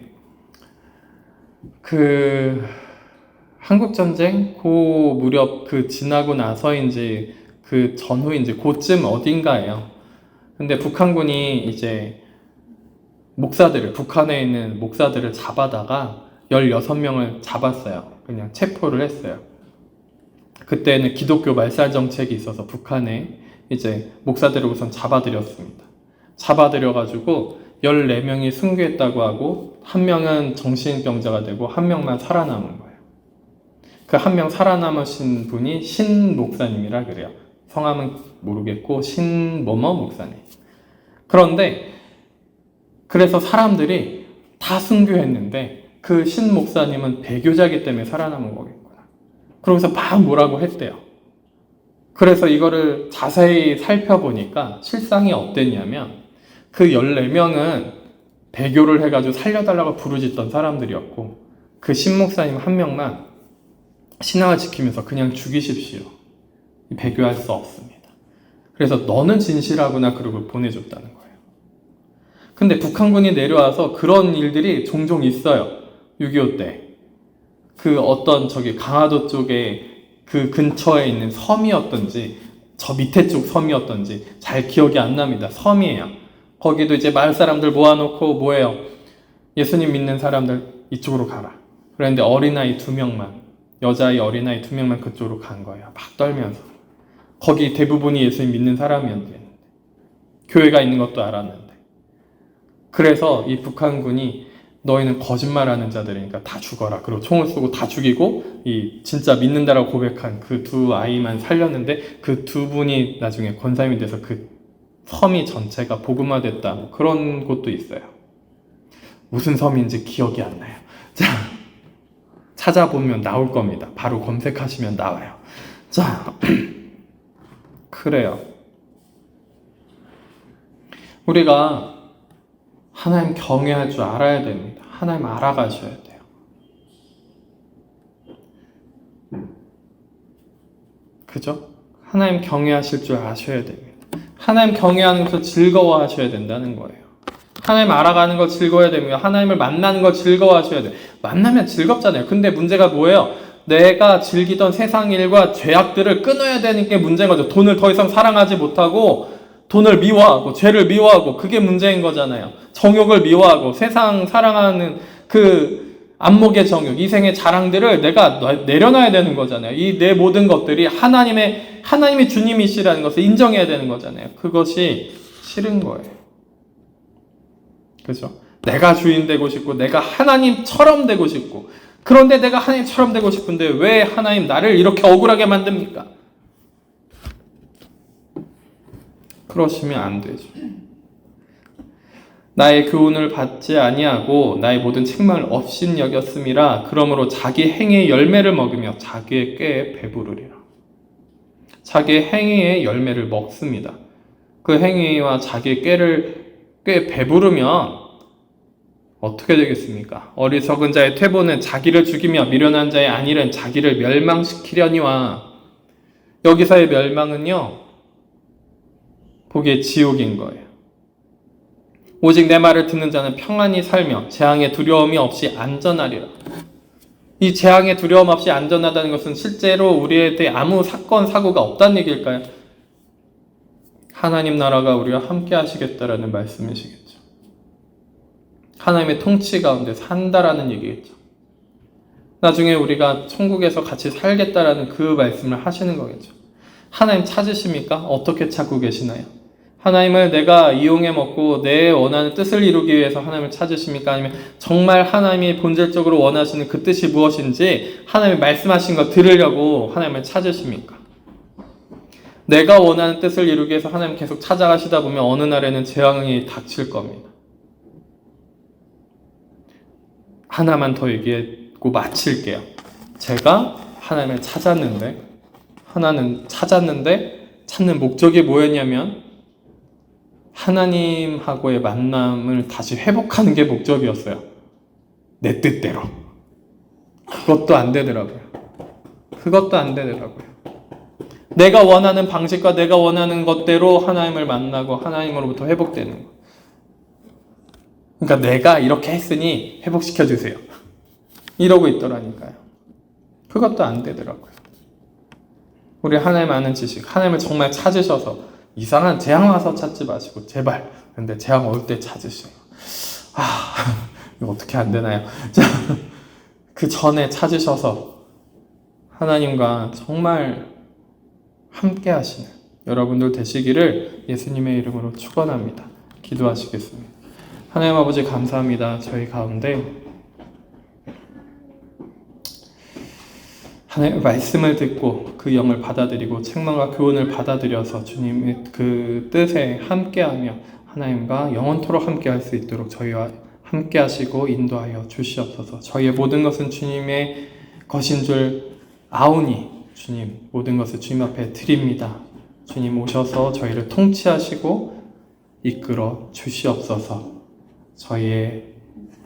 한국전쟁 무렵 지나고 나서인지 전후인지 그쯤 어딘가예요. 근데 북한군이 이제 북한에 있는 목사들을 잡아다가 16명을 잡았어요. 그냥 체포를 했어요. 그때는 기독교 말살 정책이 있어서 북한에 이제 목사들을 우선 잡아들였습니다. 잡아들여가지고 14명이 순교했다고 하고, 한 명은 정신병자가 되고 한 명만 살아남은 거예요. 그 한 명 살아남으신 분이 신 목사님이라 그래요. 성함은 모르겠고 신뭐뭐 목사님. 그런데 그래서 사람들이 다 순교했는데 그 신 목사님은 배교자이기 때문에 살아남은 거겠구나. 그러면서 막 뭐라고 했대요. 그래서 이거를 자세히 살펴보니까 실상이 어땠냐면, 그 14명은 배교를 해가지고 살려달라고 부르짖던 사람들이었고, 그 신 목사님 한 명만 신앙을 지키면서 그냥 죽이십시오. 배교할 수 없습니다. 그래서 너는 진실하구나 그러고 보내줬다는 거예요. 근데 북한군이 내려와서 그런 일들이 종종 있어요. 6.25 때. 그 어떤 강화도 쪽에 그 근처에 있는 섬이었던지 저 밑에 쪽 섬이었던지 잘 기억이 안 납니다. 섬이에요. 거기도 이제 마을 사람들 모아놓고 뭐예요? 예수님 믿는 사람들 이쪽으로 가라. 그런데 어린아이 2명만, 여자아이 어린아이 2명만 그쪽으로 간 거예요. 막 떨면서. 거기 대부분이 예수님 믿는 사람이었는데 교회가 있는 것도 알았는데. 그래서 이 북한군이 너희는 거짓말하는 자들이니까 다 죽어라. 그리고 총을 쏘고 다 죽이고 이 진짜 믿는다라고 고백한 그 2아이만 살렸는데 그 2분이 나중에 권사님이 돼서 그 섬이 전체가 복음화됐다. 뭐 그런 곳도 있어요. 무슨 섬인지 기억이 안 나요. 자, 찾아보면 나올 겁니다. 바로 검색하시면 나와요. 자, 그래요. 우리가 하나님 경외할 줄 알아야 됩니다. 하나님 알아가셔야 돼요. 그죠? 하나님 경외하실 줄 아셔야 됩니다. 하나님 경외하는 것을 즐거워하셔야 된다는 거예요. 하나님 알아가는 걸 즐거워야 됩니다. 하나님을 만나는 걸 즐거워하셔야 돼요. 만나면 즐겁잖아요. 근데 문제가 뭐예요? 내가 즐기던 세상 일과 죄악들을 끊어야 되는 게 문제인 거죠. 돈을 더 이상 사랑하지 못하고 돈을 미워하고 죄를 미워하고 그게 문제인 거잖아요. 정욕을 미워하고 세상 사랑하는 그 안목의 정욕, 이생의 자랑들을 내가 내려놔야 되는 거잖아요. 이 내 모든 것들이 하나님이 주님이시라는 것을 인정해야 되는 거잖아요. 그것이 싫은 거예요. 그죠? 내가 주인 되고 싶고 내가 하나님처럼 되고 싶고 그런데 내가 하나님처럼 되고 싶은데 왜 하나님 나를 이렇게 억울하게 만듭니까? 그러시면 안 되죠. 나의 교훈을 받지 아니하고 나의 모든 책망을 없인 여겼음이라. 그러므로 자기 행위의 열매를 먹으며 자기의 꾀에 배부르리라. 자기의 행위의 열매를 먹습니다. 그 행위와 자기의 꾀에 배부르면 어떻게 되겠습니까? 어리석은 자의 퇴보는 자기를 죽이며 미련한 자의 안일은 자기를 멸망시키려니와. 여기서의 멸망은요, 보기에 지옥인 거예요. 오직 내 말을 듣는 자는 평안히 살며 재앙의 두려움이 없이 안전하리라. 이 재앙의 두려움 없이 안전하다는 것은 실제로 우리에 대해 아무 사건, 사고가 없다는 얘기일까요? 하나님 나라가 우리와 함께 하시겠다라는 말씀이시겠죠. 하나님의 통치 가운데 산다라는 얘기겠죠. 나중에 우리가 천국에서 같이 살겠다라는 그 말씀을 하시는 거겠죠. 하나님 찾으십니까? 어떻게 찾고 계시나요? 하나님을 내가 이용해 먹고 내 원하는 뜻을 이루기 위해서 하나님을 찾으십니까? 아니면 정말 하나님이 본질적으로 원하시는 그 뜻이 무엇인지 하나님이 말씀하신 거 들으려고 하나님을 찾으십니까? 내가 원하는 뜻을 이루기 위해서 하나님 계속 찾아가시다 보면 어느 날에는 재앙이 닥칠 겁니다. 하나만 더 얘기하고 마칠게요. 제가 하나님을 찾았는데 찾는 목적이 뭐였냐면 하나님하고의 만남을 다시 회복하는 게 목적이었어요. 내 뜻대로. 그것도 안 되더라고요. 내가 원하는 방식과 내가 원하는 것대로 하나님을 만나고 하나님으로부터 회복되는 거. 그러니까 내가 이렇게 했으니 회복시켜 주세요. 이러고 있더라니까요. 그것도 안 되더라고요. 우리 하나님 아는 지식, 하나님을 정말 찾으셔서 이상한 재앙 와서 찾지 마시고 제발 근데 재앙 올 때 찾으세요. 이거 어떻게 안 되나요? 그 전에 찾으셔서 하나님과 정말 함께 하시는 여러분들 되시기를 예수님의 이름으로 축원합니다. 기도하시겠습니다. 하나님 아버지 감사합니다. 저희 가운데 하나님의 말씀을 듣고 그 영을 받아들이고 책망과 교훈을 받아들여서 주님의 그 뜻에 함께하며 하나님과 영원토록 함께할 수 있도록 저희와 함께하시고 인도하여 주시옵소서. 저희의 모든 것은 주님의 것인 줄 아오니 주님 모든 것을 주님 앞에 드립니다. 주님 오셔서 저희를 통치하시고 이끌어 주시옵소서. 저희의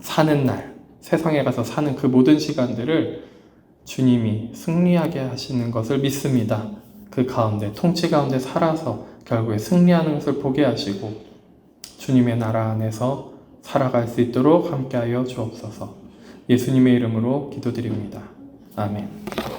사는 날, 세상에 가서 사는 그 모든 시간들을 주님이 승리하게 하시는 것을 믿습니다. 그 가운데 통치 가운데 살아서 결국에 승리하는 것을 보게 하시고 주님의 나라 안에서 살아갈 수 있도록 함께하여 주옵소서. 예수님의 이름으로 기도드립니다. 아멘.